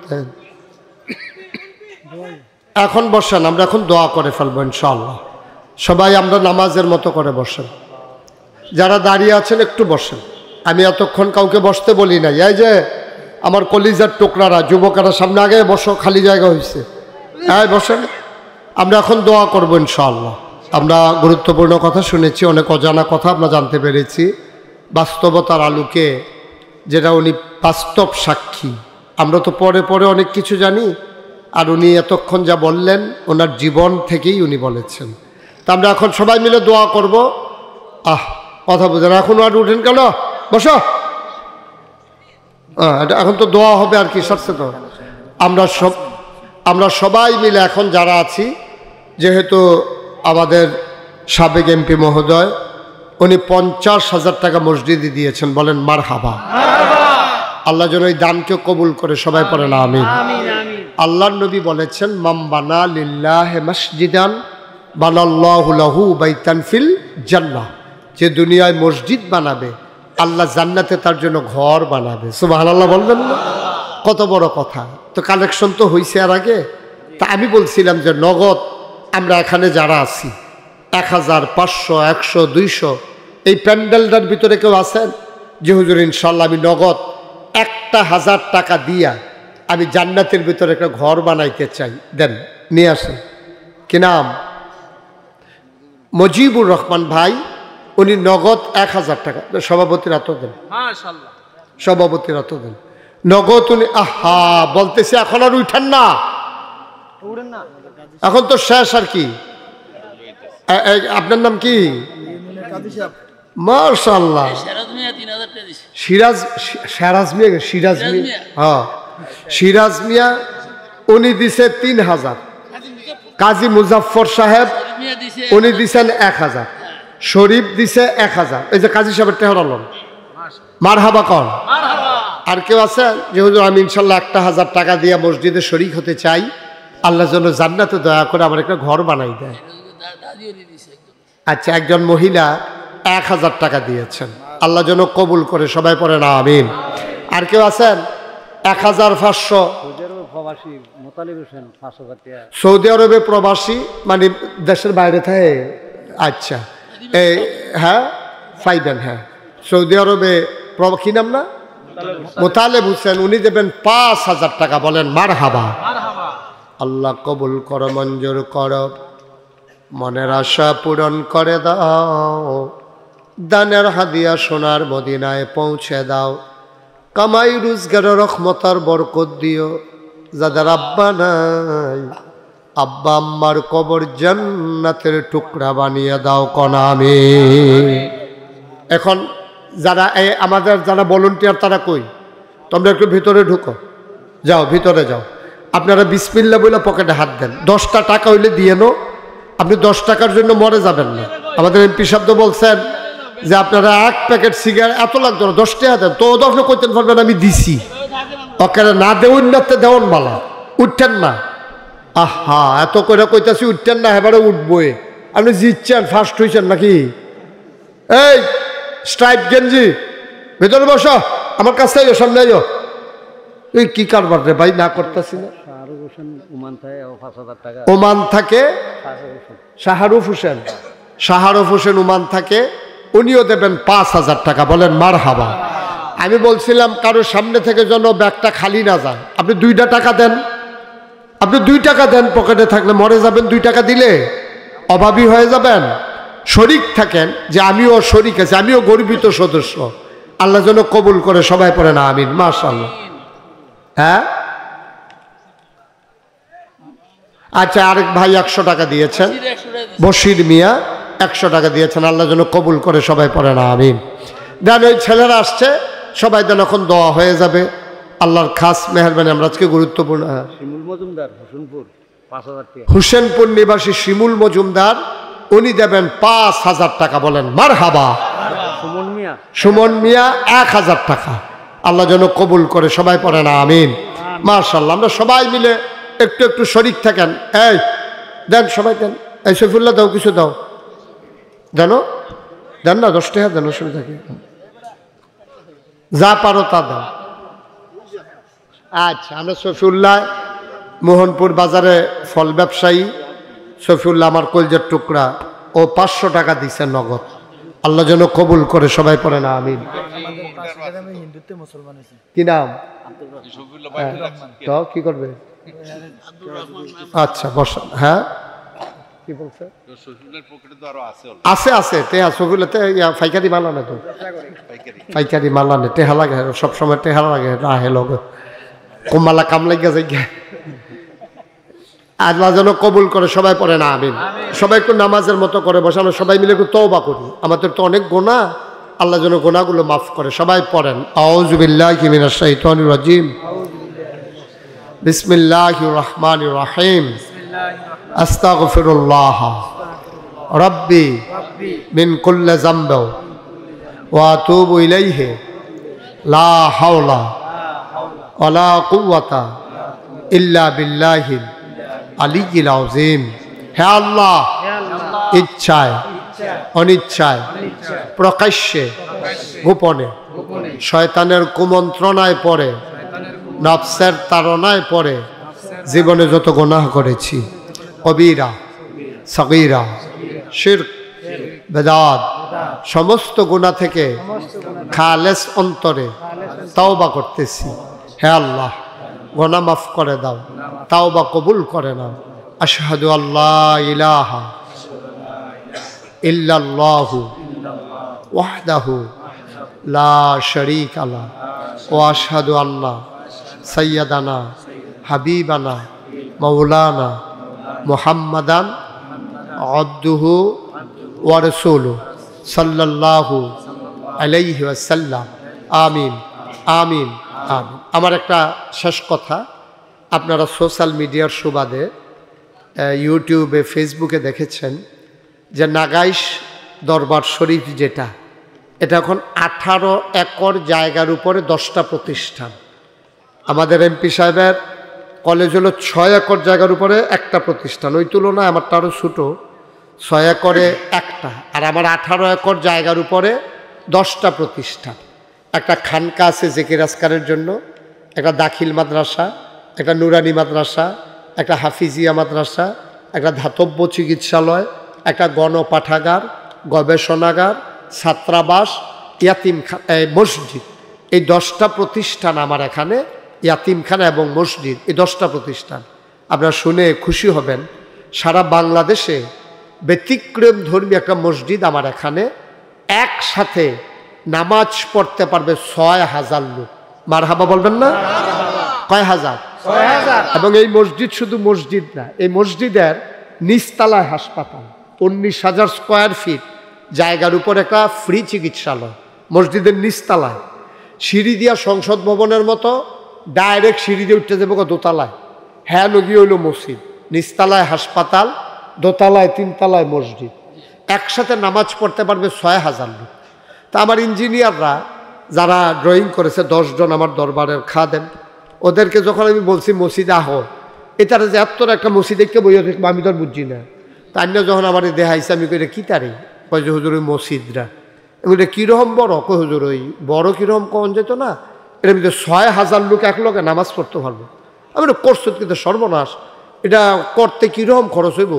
এখন বসেন, আমরা এখন দোয়া করে ফেলবো ইনশাআল্লাহ। সবাই আমরা নামাজের মতো করে বসেন। যারা দাঁড়িয়ে আছেন একটু বসেন, আমি এতক্ষণ কাউকে বসতে বলি নাই। এই যে আমার কলিজার টুকরারা, যুবকেরা সামনে আগে বসো, খালি জায়গা হয়েছে, হ্যাঁ বসেন। আমরা এখন দোয়া করবো ইনশাআল্লাহ। আমরা গুরুত্বপূর্ণ কথা শুনেছি, অনেক অজানা কথা আমরা জানতে পেরেছি বাস্তবতার আলোকে, যেটা উনি বাস্তব সাক্ষী। আমরা তো পরে পরে অনেক কিছু জানি, আর উনি এতক্ষণ যা বললেন ওনার জীবন থেকেই উনি বলেছেন। তা আমরা এখন সবাই মিলে দোয়া করব। কথা বুঝেন, এখন আর উঠেন কেন? বসো। এখন তো দোয়া হবে আর কি, সারছে তো। আমরা সবাই মিলে এখন যারা আছি, যেহেতু আমাদের সাবেক এমপি মহোদয় উনি 50,000 টাকা মসজিদে দিয়েছেন, বলেন মারহাবা। আল্লাহ যেন এই দানকে কবুল করে, সবাই পড়েন আমিন। আল্লাহর নবী বলেছেন, মাম বানা লিল্লাহি মসজিদান বানাল্লাহু লাহু বাইতান ফিল জান্নাহ। যে দুনিয়ায় মসজিদ বানাবে, আল্লাহ জান্নাতে তার জন্য ঘর বানাবে। সুবহানাল্লাহ বলবেন না? কত বড় কথা। তো কালেকশন তো হয়েছে আর আগে। তা আমি বলছিলাম যে নগদ আমরা এখানে যারা আছি 1000, 500, 100, 200 এই প্যান্ডেলটার ভিতরে কেউ আছেন যে হুজুর ইনশাল্লাহ আমি নগদ 1000 টাকা দিয়া আমি জান্নাতের ভিতরে একটা ঘর বানাইতে চাই? দেন, নিয়ে আসেন। কি নাম? মজিবুর রহমান ভাই, উনি নগদ 1000 টাকা। সভাপতির হাতও দেন, সভাপতির হাতও দেন নগদ। উনি বলতেছে এখন আর উঠেন না, এখন তো শেষ আর কি। আপনার নাম কি? মাশাআল্লাহ। সিরাজ মিয়া উনি দিছে 3000। কাজী মুজাফফর সাহেব উনি দিছেন 1000। শরীফ দিছে 1000। এই যে কাজী সাহেবের টেহরালন, মারহাবা কন। আর কেউ আছে যে হুজুর আমি ইনশাল্লাহ 1000 টাকা দিয়ে মসজিদে শরীক হতে চাই, আল্লাহ যেন জান্নাতে দয়া করে আমার একটা ঘর বানাই দেয়? আচ্ছা, একজন মহিলা 1000 টাকা দিয়েছেন, আল্লাহ যেন কবুল করে, সবাই পড়েন আমিন। আর কেউ আছেন 1500? সৌদি আরবে প্রবাসী, মানে দেশের বাইরে থাকে। আচ্ছা, এই হ্যাঁ ফাইবেন, হ্যাঁ সৌদি আরবে কি নাম না, মোতালেব হোসেন, উনি দেবেন 5000 টাকা। বলেন মারহাবা। আল্লাহ কবুল করো, মঞ্জুর করো, মনের আশা পূরণ করে দাও, দানের হাদিয়া সোনার মদিনায় পৌঁছে দাও, কামাই রোজগারের রহমতার বরকত দিও, যাদের আব্বা নাই আব্বা আম্মার কবর জান্নাতের টুকরা বানিয়ে দাও কোন আমিন। এখন যারা আমাদের যারা ভলান্টিয়ার তারা কই, তোমরা একটু ভিতরে ঢুকো, যাও ভিতরে যাও। আপনারা বিসমিল্লাহ বলে পকেটে হাত দেন, 10টা টাকা হইলে দিয়ে নো। আপনি 10 টাকার জন্য মরে যাবেন না। আমাদের এমপি সাহেব তো বলছেন যে আপনারা 1 প্যাকেট সিগারেট এত লাগতো না, 10 টাকা দেন। তো 10 কইতেন পারবেন আমি দিছি, ওকে না দেউন না দেওয়ান বালা, উঠতেন না। আহা, এত করে কইতাছি উঠতেন না, এবারে উঠবই। আপনি জিতছেন, ফার্স্ট হয়েছেন নাকি? এই স্ট্রাইপ গেঞ্জি ভেতরে বসো, আমার কাছে আইও, সামনে আইও। এই কি কারবার রে ভাই, না করতেছি না। ওমান থাকে শাহরুফ হোসেন, শাহরুফ হোসেন ওমান থাকে, উনিও দেবেন 5,000 টাকা। বলেন মারহাবা। আমি বলছিলাম কারোর সামনে থেকে যেন ব্যাগটা খালি না যায়। আপনি 2টা টাকা দেন, আপনি 2 টাকা দেন, পকেটে থাকলে মরে যাবেন। 2 টাকা দিলে অভাবী হয়ে যাবেন। শরিক থাকেন যে আমিও শরিক আছি, আমিও গর্বিত সদস্য। আল্লাহ যেন কবুল করে, সবাই পড়ে না আমিন। মাশাআল্লাহ। হ্যাঁ, আচ্ছা, আরেক ভাই 100 টাকা দিয়েছেন, বশির মিয়া 100 টাকা দিয়েছেন। আল্লাহ যেন কবুল করে, সবাই পড়ে না আমিন। দেন ওই ছেলেরা আসছে, সবাই দেন, এখন দোয়া হয়ে যাবে। আল্লাহর খাস মেহরবানি। আমরা আজকে গুরুত্বপূর্ণ হুসেনপুর নিবাসী শিমুল মজুমদার, উনি দেবেন 5,000 টাকা। বলেন মারহাবা। সুমন মিয়া 1,000 টাকা। আল্লাহ যেন কবুল করে, সবাই পড়ে না আমিন। মাশাআল্লাহ। আমরা সবাই মিলে একটু একটু শরিক থাকেন। এই দেন, সবাই দেন। এই সফিউল্লাহ দাও, কিছু দাও, জানো দেন না, 10 টাকা দেন, অসুবিধা কি? যা পারো তা দাও। আচ্ছা, আমরা সফিউল্লাহ মোহনপুর বাজারে ফল ব্যবসায়ী সফিউল্লাহ, আমার কলজের টুকরা, ও 500 টাকা দিচ্ছে নগদ। আল্লাহ যেন কবুল করে, সবাই পড়ে না আমিন। কি নাম? তো কি করবে? আচ্ছা বসেন। হ্যাঁ, কি বলছে? আছে আছে তেহা সফিউল্লাহতে পাইকারি মাল আনে তো, পাইকারি মাল আনে, টেহা লাগে সবসময়, টেহা লাগে রাহে লগে কুমালা কাম লাগিয়া যাই। আল্লাহ যেন কবুল করে, সবাই পড়ে না আমিন। সবাই একটু নামাজের মতো করে বসে, আমরা সবাই মিলে একটু তওবা করি। আমাদের তো অনেক গুনাহ, আল্লাহ যেন গুনাহগুলো মাফ করে। সবাই পড়েন আউযু বিল্লাহি মিনাশ শাইতানির রাজিম, বিসমিল্লাহির রহমানির রহিম, আস্তাগফিরুল্লাহ রাব্বি মিন কুল্লি যামবি ওয়া আতুবু ইলাইহি লা হাওলা ওয়ালা কুওয়াতা ইল্লা বিল্লাহিল আলিয়্যিল আযীম। হে আল্লাহ, ইচ্ছায় অনিচ্ছায় প্রকাশ্যে গোপনে শয়তানের কুমন্ত্রণায় পড়ে, নফসের তাড়নায় পড়ে জীবনে যত গুনাহ করেছি, কবিরা সগীরা শিরক বেদাত, সমস্ত গুনাহ থেকে খালেস অন্তরে তওবা করতেছি। হে আল্লাহ, গুনাহ মাফ করে দাও, তওবা কবুল করে নাও। আশহাদু আল্লা ইলাহা ইল্লাল্লাহু ওয়াহদাহু লা শারীকা লাহু ওয়া আশহাদু আন্না সাইয়্যিদানা হাবিবানা মাওলানা মুহাম্মাদান আবদুহু ওয়া রাসূলুহু সাল্লাল্লাহু আলাইহি ওয়াসাল্লাম। আমিন আমিন আমিন। আমার একটা শেষ কথা, আপনারা সোশ্যাল মিডিয়ার সুবাদে ইউটিউবে ফেসবুকে দেখেছেন যে নাগাইশ দরবার শরীফ যেটা, এটা এখন 18 একর জায়গার উপরে 10টা প্রতিষ্ঠান। আমাদের এমপি সাহেবের কলেজ হলো 6 একর জায়গার উপরে একটা প্রতিষ্ঠান, ওই তুলনায় আমারটা আরও ছোটো, 6 একরে একটা, আর আমার 18 একর জায়গার উপরে 10টা প্রতিষ্ঠান। একটা খানকা আছে জিকির আজকারের জন্য, একটা দাখিল মাদ্রাসা, একটা নুরানি মাদ্রাসা, একটা হাফিজিয়া মাদ্রাসা, একটা ধাতব্য চিকিৎসালয়, একটা গণপাঠাগার, গবেষণাগার, ছাত্রাবাস, মসজিদ। এই 10টা প্রতিষ্ঠান আমার এখানে, ইয়াতিমখানা এবং মসজিদ, এই 10টা প্রতিষ্ঠান। আপনারা শুনে খুশি হবেন, সারা বাংলাদেশে ব্যতিক্রম ধর্মী একটা মসজিদ আমার এখানে একসাথে নামাজ পড়তে পারবে 6000 লোক। মারহাবা বলবেন না? কয় হাজার? 6000। এবং এই মসজিদ শুধু মসজিদ না, এই মসজিদের নিচতলায় হাসপাতাল, 19,000 স্কোয়ার ফিট জায়গার উপর একটা ফ্রি চিকিৎসালয় মসজিদের নিচতলায়। সিঁড়ি দিয়া সংসদ ভবনের মতো ডাইরেক্ট সিঁড়ি দিয়ে উঠতে যাবো দোতলায়। হ্যাঁ লগি হইল মসজিদ, নিচতলায় হাসপাতাল, দোতলায় 3 তলায় মসজিদ। একসাথে নামাজ পড়তে পারবে 6000 লোক। তা আমার ইঞ্জিনিয়াররা যারা ড্রয়িং করেছে 10 জন আমার দরবারের খাদেম, ওদেরকে যখন আমি বলছি মসজিদে আহ, এটার যে এত একটা মসজিদ দেখতে বই আমি তো আর বুঝছি না। তাই না যখন আমার দেখাইছে আমি কই কি তারে, কয় যে হুজুর ওই মসজিদরা। আমি এটা কীরকম বড়? কই হুজুর ওই বড় কীরকম কন যেত না, এটার ভিতরে 6000 লোক এক লোকে নামাজ পড়তে পারবো। আমি এটা করছো কিন্তু সর্বনাশ, এটা করতে কীরকম খরচ হইব?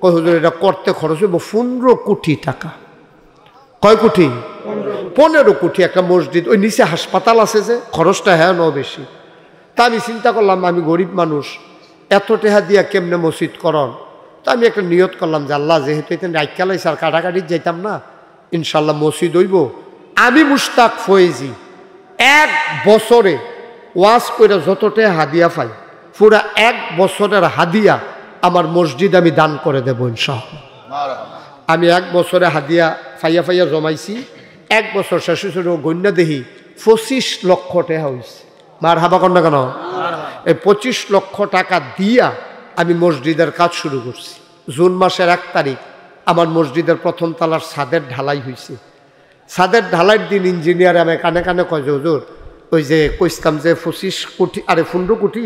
কয় হুজুর এটা করতে খরচ হইব 15 কোটি টাকা। কয় কোটি? 15 কোটি। একটা মসজিদ, ওই নিচে হাসপাতাল আছে যে, খরচটা হ্যাঁ ন বেশি। তা আমি চিন্তা করলাম আমি গরিব মানুষ, এত টেহা দিয়া কেমনে মসজিদ করন। তা আমি একটা নিয়ত করলাম যে আল্লাহ যেহেতু এখানে রাইকালাইছে আর কাটাকাটি যাইতাম না, ইনশাল্লাহ মসজিদ হইব। আমি মুশতাক ফয়েজি 1 বছরে ওয়াজ করে যত টেহা হাদিয়া পাই, পুরা 1 বছরের হাদিয়া আমার মসজিদ আমি দান করে দেবো ইনশাআল্লাহ। আমি 1 বছরে হাদিয়া ফাইয়া ফাইয়া জমাইছি, 1 বছর শেষ হয়েছিল গণ্যা দেহি 25 লক্ষ টাকা হয়েছে। মার হাবা কন্যা কেন? এই 25 লক্ষ টাকা দিয়া আমি মসজিদের কাজ শুরু করছি। জুন মাসের 1 তারিখ আমার মসজিদের প্রথম তলার ছাদের ঢালাই হয়েছে। ছাদের ঢালাইয়ের দিন ইঞ্জিনিয়ার আমি কানে কানে কয় যে হুজুর ওই যে কইসকাম যে 25 কোটি আরে 15 কোটি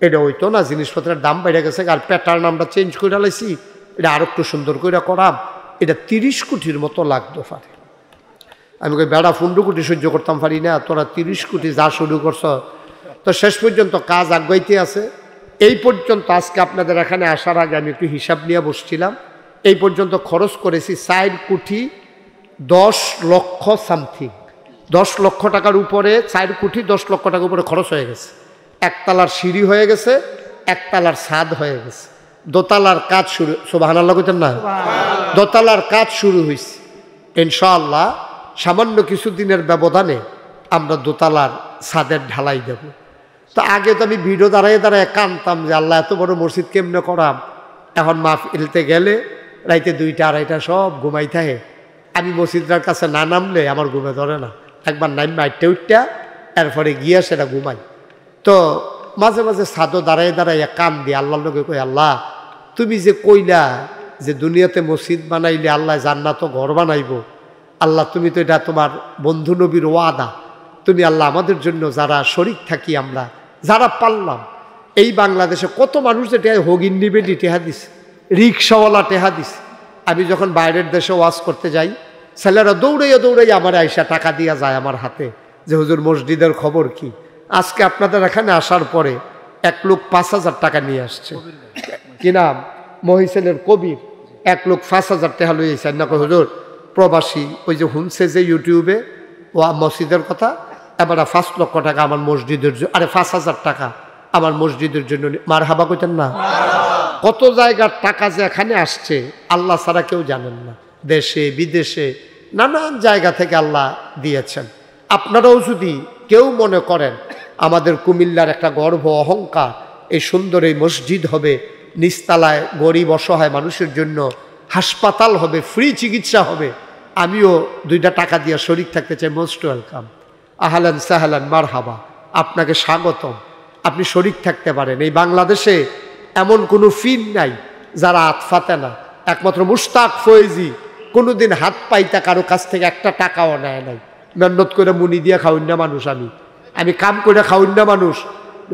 এটা হইতো না, জিনিসপত্রের দাম বেড়ে গেছে আর প্যাটার্ন আমরা চেঞ্জ করে লাইছি, এটা আরো একটু সুন্দর করে করাম, এটা 30 কোটির মতো লাগতো পারে। আমি কই বেড়া 15 কোটি সহ্য করতাম পারি না, তোরা 30 কোটি যা শুরু করছ। তো শেষ পর্যন্ত কাজ আগাইতে আছে। এই পর্যন্ত আজকে আপনাদের এখানে আসার আগে আমি একটু হিসাব নিয়ে বসছিলাম, এই পর্যন্ত খরচ করেছি 4 কোটি 10 লক্ষ সামথিং। 10 লক্ষ টাকার উপরে, 4 কোটি 10 লক্ষ টাকার উপরে খরচ হয়ে গেছে। 1 তলার সিঁড়ি হয়ে গেছে, 1 তলার ছাদ হয়ে গেছে, দোতলার কাজ শুরু। সুবহানাল্লাহ কইতেন না? দোতলার কাজ শুরু হয়েছে। ইনশাআল্লাহ সামান্য কিছুদিনের ব্যবধানে আমরা দোতলার ছাদের ঢালাই দেব। তো আগে তো আমি ভিডিও দাঁড়ায় দাঁড়ায় কানতাম যে আল্লাহ এত বড় মসজিদ কেমনে করাম। এখন মাহফিলতে গেলে রাইতে 2টা 2:30 সব ঘুমাই থাকে। আমি মসজিদটার কাছে না নামলে আমার ঘুমে ধরে না, একবার নাম মাইটে উঠটা এরপরে গিয়া সেটা ঘুমাই। তো মাঝে মাঝে ছাদও দাঁড়ায় দাঁড়ায় কান দিয়ে আল্লাহর লোকে কই আল্লাহ তুমি যে কইলা যে দুনিয়াতে মসজিদ বানাইলে আল্লাহ জান্নাত ঘর বানাইব, আল্লাহ তুমি তো এটা তোমার বন্ধু নবীর ওয়াদা, তুমি আল্লাহ আমাদের জন্য যারা শরিক থাকি আমরা যারা পারলাম, এই বাংলাদেশে কত মানুষ যে টেহা হগিন নিবেদি টেহা দিছে, রিক্সাওয়ালা টেহা দিছে। আমি যখন বাইরের দেশে ওয়াজ করতে যাই, ছেলেরা দৌড়াইয়া দৌড়াইয়া আমার আইসা টাকা দিয়া যায় আমার হাতে যে হুজুর মসজিদের খবর কি। আজকে আপনাদের এখানে আসার পরে 1 লোক 5000 টাকা নিয়ে আসছে। কি নাম? মহিষেলের কবির। 1 লোক 5000 টাকা লইয়েছেন না, হুজুর প্রবাসী ওই যে শুনছে যে ইউটিউবে ও মসজিদের কথা, এবার 5 লক্ষ টাকা আমার মসজিদের জন্য, আরে 5000 টাকা আমার মসজিদের জন্য। মার হাবা কইতেন না? কত জায়গার টাকা যে এখানে আসছে আল্লাহ ছাড়া কেউ জানেন না। দেশে বিদেশে নানান জায়গা থেকে আল্লাহ দিয়েছেন। আপনারাও যদি কেউ মনে করেন আমাদের কুমিল্লার একটা গর্ব অহংকার এই সুন্দর এই মসজিদ হবে, নিচতলায় গরিব অসহায় মানুষের জন্য হাসপাতাল হবে, ফ্রি চিকিৎসা হবে, আমিও 2টা টাকা দিয়ে শরিক থাকতে চাই, মোস্ট ওয়েলকাম। আহলান সাহলান মারহাবা, আপনাকে স্বাগতম। আপনি শরিক থাকতে পারেন। এই বাংলাদেশে এমন কোনো ফিন নাই যারা হাত ফাতে না। একমাত্র মুশতাক ফয়েজি কোনোদিন হাত পাইতা কারো কাছ থেকে 1 টাকাও নেয় নাই। মেহনত করে মুনি দিয়ে খাওয়ান না মানুষ, আমি কাম করে খাওয়ান না মানুষ,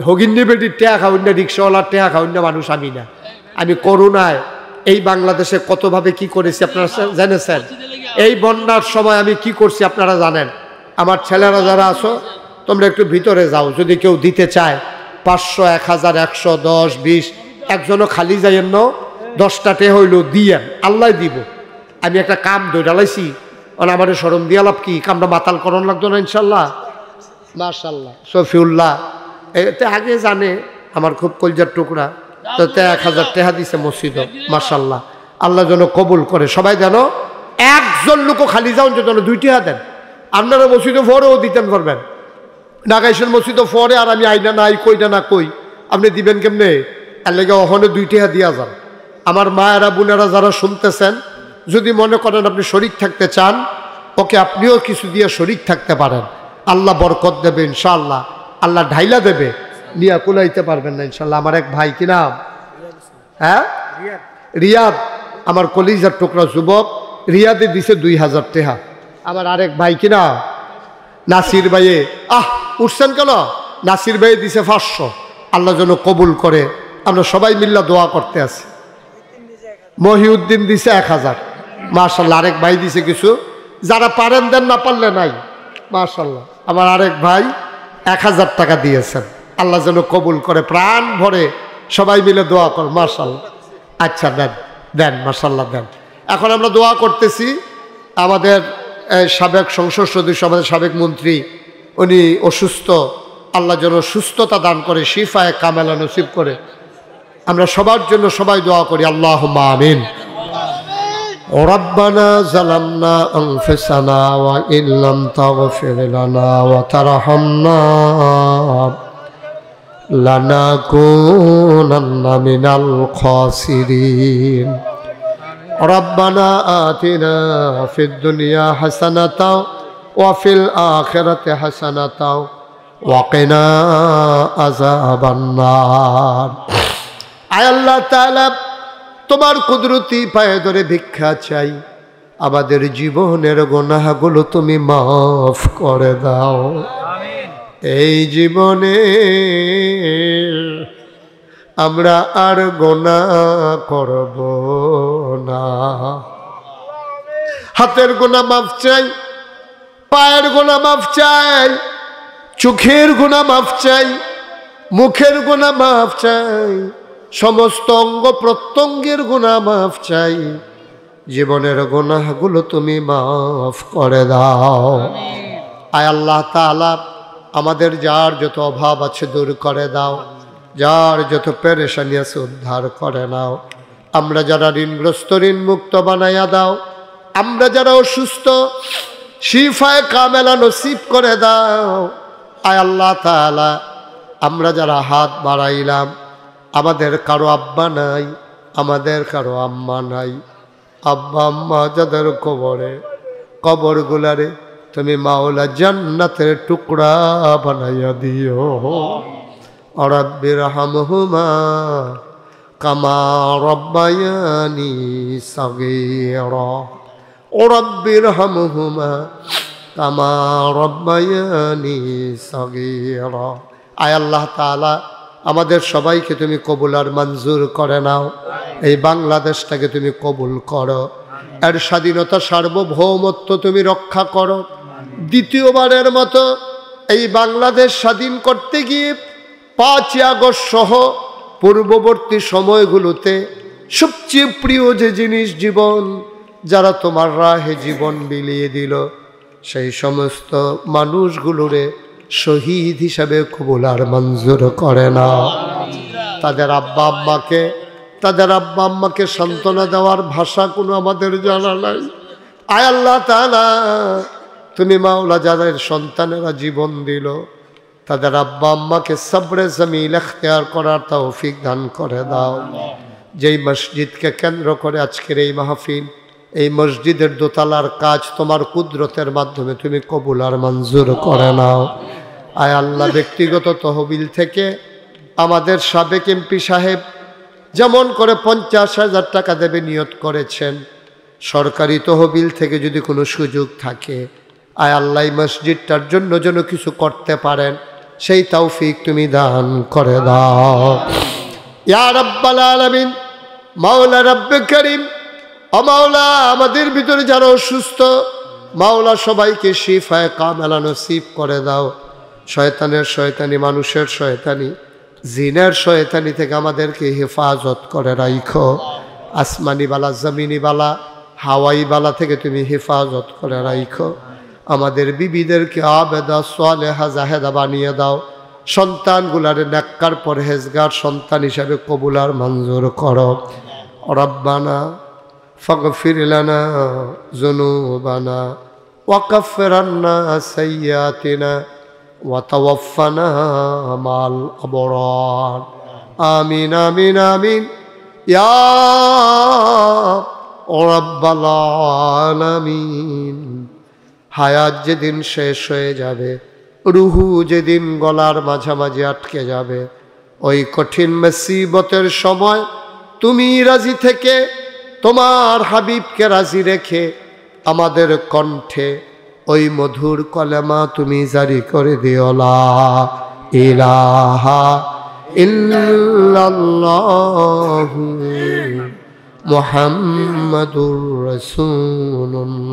হগিন্নি বেটির টেহা খাওয়ান না, রিক্সাওয়ালার টেহা খাওয়ান না মানুষ আমি না। আমি করোনায় এই বাংলাদেশে কতভাবে কি করেছি আপনারা জেনেছেন। এই বন্যার সময় আমি কি করছি আপনারা জানেন। আমার ছেলেরা যারা আছো তোমরা একটু ভিতরে যাও, যদি কেউ দিতে চায় 500 1000 100 10 20 একজনও খালি যাইয়েন না, 10টা টে হইল দিয়েন, আল্লাহ দিব। আমি একটা কাম দৌড়ালাইছি, আমার সরম দিয়া লাভ কি, কামটা মাতাল করণ লাগতো না ইনশাল্লাহ। মাশাল্লাহ শফিউল্লাহ এতে আগে জানে আমার খুব কলজার টুকরা, তো 1000 টাকা দিছে মসজিদ। মাশাল্লাহ, আল্লাহ যেন কবুল করে। সবাই যেন একজন লোকও খালি যাও যেন 2 টাকা দেন। আপনারা মসজিদে ভরেও দিতেন পারবেন, নাগাইশের মসজিদও পরে আর আমি আইনা নাই কইটা না কই আপনি দিবেন কেমনে? এর লেগে অহনে 2 টাকা দিয়া যান। আমার মায়েরা বোনেরা যারা শুনতেছেন, যদি মনে করেন আপনি শরীক থাকতে চান, ওকে আপনিও কিছু দিয়ে শরীক থাকতে পারেন। আল্লাহ বরকত দেবে ইনশাআল্লাহ, আল্লাহ ঢাইলা দেবে, নিয়া কুলাইতে পারবেন না ইনশাআল্লাহ। আমার এক ভাই কি নাম? হ্যাঁ, রিয়াদ, আমার কলিজার টুকরা যুবক, রিয়াদে দিছে 2000 টাকা। আমার আরেক ভাই কি নাম? নাসির ভাইয়ে, উঠছেন কেন? নাসির ভাই দিছে 500। আল্লাহ যেন কবুল করে, আমরা সবাই মিল্লা দোয়া করতে আছি। মহিউদ্দিন দিছে 1000, মাশাআল্লাহ। আরেক ভাই দিছে কিছু, যারা পারেন দেন, না পারলে নাই, মাশাআল্লাহ। আমার আরেক ভাই 1000 টাকা দিয়েছেন, আল্লাহ যেন কবুল করে, প্রাণ ভরে সবাই মিলে দোয়া কর, মাশাআল্লাহ। আচ্ছা দেন দেন, মাশাআল্লাহ দেন। এখন আমরা দোয়া করতেছি, আমাদের সাবেক সংসদ সদস্য, আমাদের সাবেক মন্ত্রী, উনি অসুস্থ, আল্লাহ যেন সুস্থতা দান করে, শিফায়ে কামেলা নসিব করে। আমরা সবার জন্য সবাই দোয়া করি, আল্লাহুম্মা আমিন। রব্বানা যালামনা আনফুসানা ওয়া ইল্লাম তাগফির লানা ওয়া তারহামনা লানাকুনান্না মিনাল খাসিরিন। রব্বানা আতিনা ফিদ দুনিয়া হাসানাতাও ওয়া ফিল আখিরাতি হাসানাতাও ওয়া কিনা আযাবান নার। আয় আল্লাহ তাআলা, তোমার কুদরতি পায়ে ধরে ভিক্ষা চাই, আমাদের জীবনের গুনাহগুলো তুমি মাফ করে দাও। এই জীবনে আমরা আর গুনাহ করব না। হাতের গুনাহ মাফ চাই, পায়ের গুনাহ মাফ চাই, চোখের গুনাহ মাফ চাই, মুখের গুনাহ মাফ চাই, সমস্ত অঙ্গ প্রত্যঙ্গের গুনাহ মাফ চাই। জীবনের গুনাহগুলো তুমি মাফ করে দাও। আয় আল্লাহ তাআলা, আমাদের যার যত অভাব আছে দূর করে দাও, যার যত পেরেশানি আছে উদ্ধার করে নাও। আমরা যারা ঋণগ্রস্ত ঋণ মুক্ত বানাইয়া দাও, আমরা যারা অসুস্থ শিফায়ে কামেলা নসিব করে দাও। আয় আল্লাহ তাআলা, আমরা যারা হাত বাড়াইলাম, আমাদের কারো আব্বা নাই, আমাদের কারো আম্মা নাই, আব্বা আম্মা যাদের কবরগুলারে তুমি মাওলা জান্নাতের টুকরা বানাইয়া দিও। রব্বির হামহুমা কামা রব্বায়ানি সাগীরা, রব্বির হামহুমা কামা রব্বায়ানি সাগীরা। আয় আল্লাহ তাআলা, আমাদের সবাইকে তুমি কবুল আর মঞ্জুর করে নাও। এই বাংলাদেশটাকে তুমি কবুল করো, এর স্বাধীনতা সার্বভৌমত্ব তুমি রক্ষা করো। দ্বিতীয়বারের মতো এই বাংলাদেশ স্বাধীন করতে গিয়ে 5ই আগস্ট সহ পূর্ববর্তী সময়গুলোতে সবচেয়ে প্রিয় যে জিনিস জীবন, যারা তোমার রাহে জীবন বিলিয়ে দিল, সেই সমস্ত মানুষগুলোরে শহীদ হিসাবে কবুল আর মঞ্জুর করে না। তাদের আব্বা আম্মাকে সান্ত্বনা দেওয়ার ভাষা কোনো আমাদের জানা নাই। আয় আল্লাহ তাআলা, তুমি মাওলা যাদের সন্তানেরা জীবন দিল, তাদের আব্বা আম্মাকে সবরে জমিল ইখতিয়ার করার তৌফিক দান করে দাও। যেই মসজিদকে কেন্দ্র করে আজকের এই মাহফিল, এই মসজিদের দোতলার কাজ তোমার কুদরতের মাধ্যমে তুমি কবুল আর মঞ্জুর করে নাও। আয় আল্লাহ, ব্যক্তিগত তহবিল থেকে আমাদের সাবেক এমপি সাহেব যেমন করে 50,000 টাকা দেবে নিয়ত করেছেন, সরকারি তহবিল থেকে যদি কোনো সুযোগ থাকে, আয় আল্লাহ মসজিদটার জন্য যেন কিছু করতে পারেন, সেই তৌফিক তুমি দান করে দাও। ইয়া রাব্বাল আলামিন, মাওলা রব্বে করিম, ও মাওলা, আমাদের ভিতরে যারা অসুস্থ, মাওলা সবাইকে শিফায়ে কামেলা নসিব করে দাও। শয়তানের শয়তানি, মানুষের শয়তানি, জিনের শয়তানি থেকে আমাদেরকে হেফাজত করে রাখো। আসমানি বালা, জমিনি বালা, হাওয়াই বালা থেকে তুমি হেফাজত করে রাখো। আমাদের বিবিদেরকে আবেদা সালেহা জাহেদা বানিয়ে দাও। সন্তানগুলারে নেককার পরহেজগার সন্তান হিসাবে কবুল আর মঞ্জুর করো। রব্বানা ফাগফির লানা যুনুবানা ওয়া কাফির আন্না সাইয়্যাতিনা ওয়া তাওয়াফানা মাল আবরার। আমিন আমিন আমিন ইয়া রাব্বাল আলামিন। হায়াত যেদিন শেষ হয়ে যাবে, রুহু যেদিন গলার মাঝামাঝি আটকে যাবে, ওই কঠিন মুসিবতের সময় তুমি রাজি থেকে তোমার হাবিবকে রাজি রেখে আমাদের কণ্ঠে ওই মধুর কলেমা তুমি জারি করে দিও, লা ইলাহা ইল্লাল্লাহু মুহাম্মাদুর রাসূলুল্লাহ।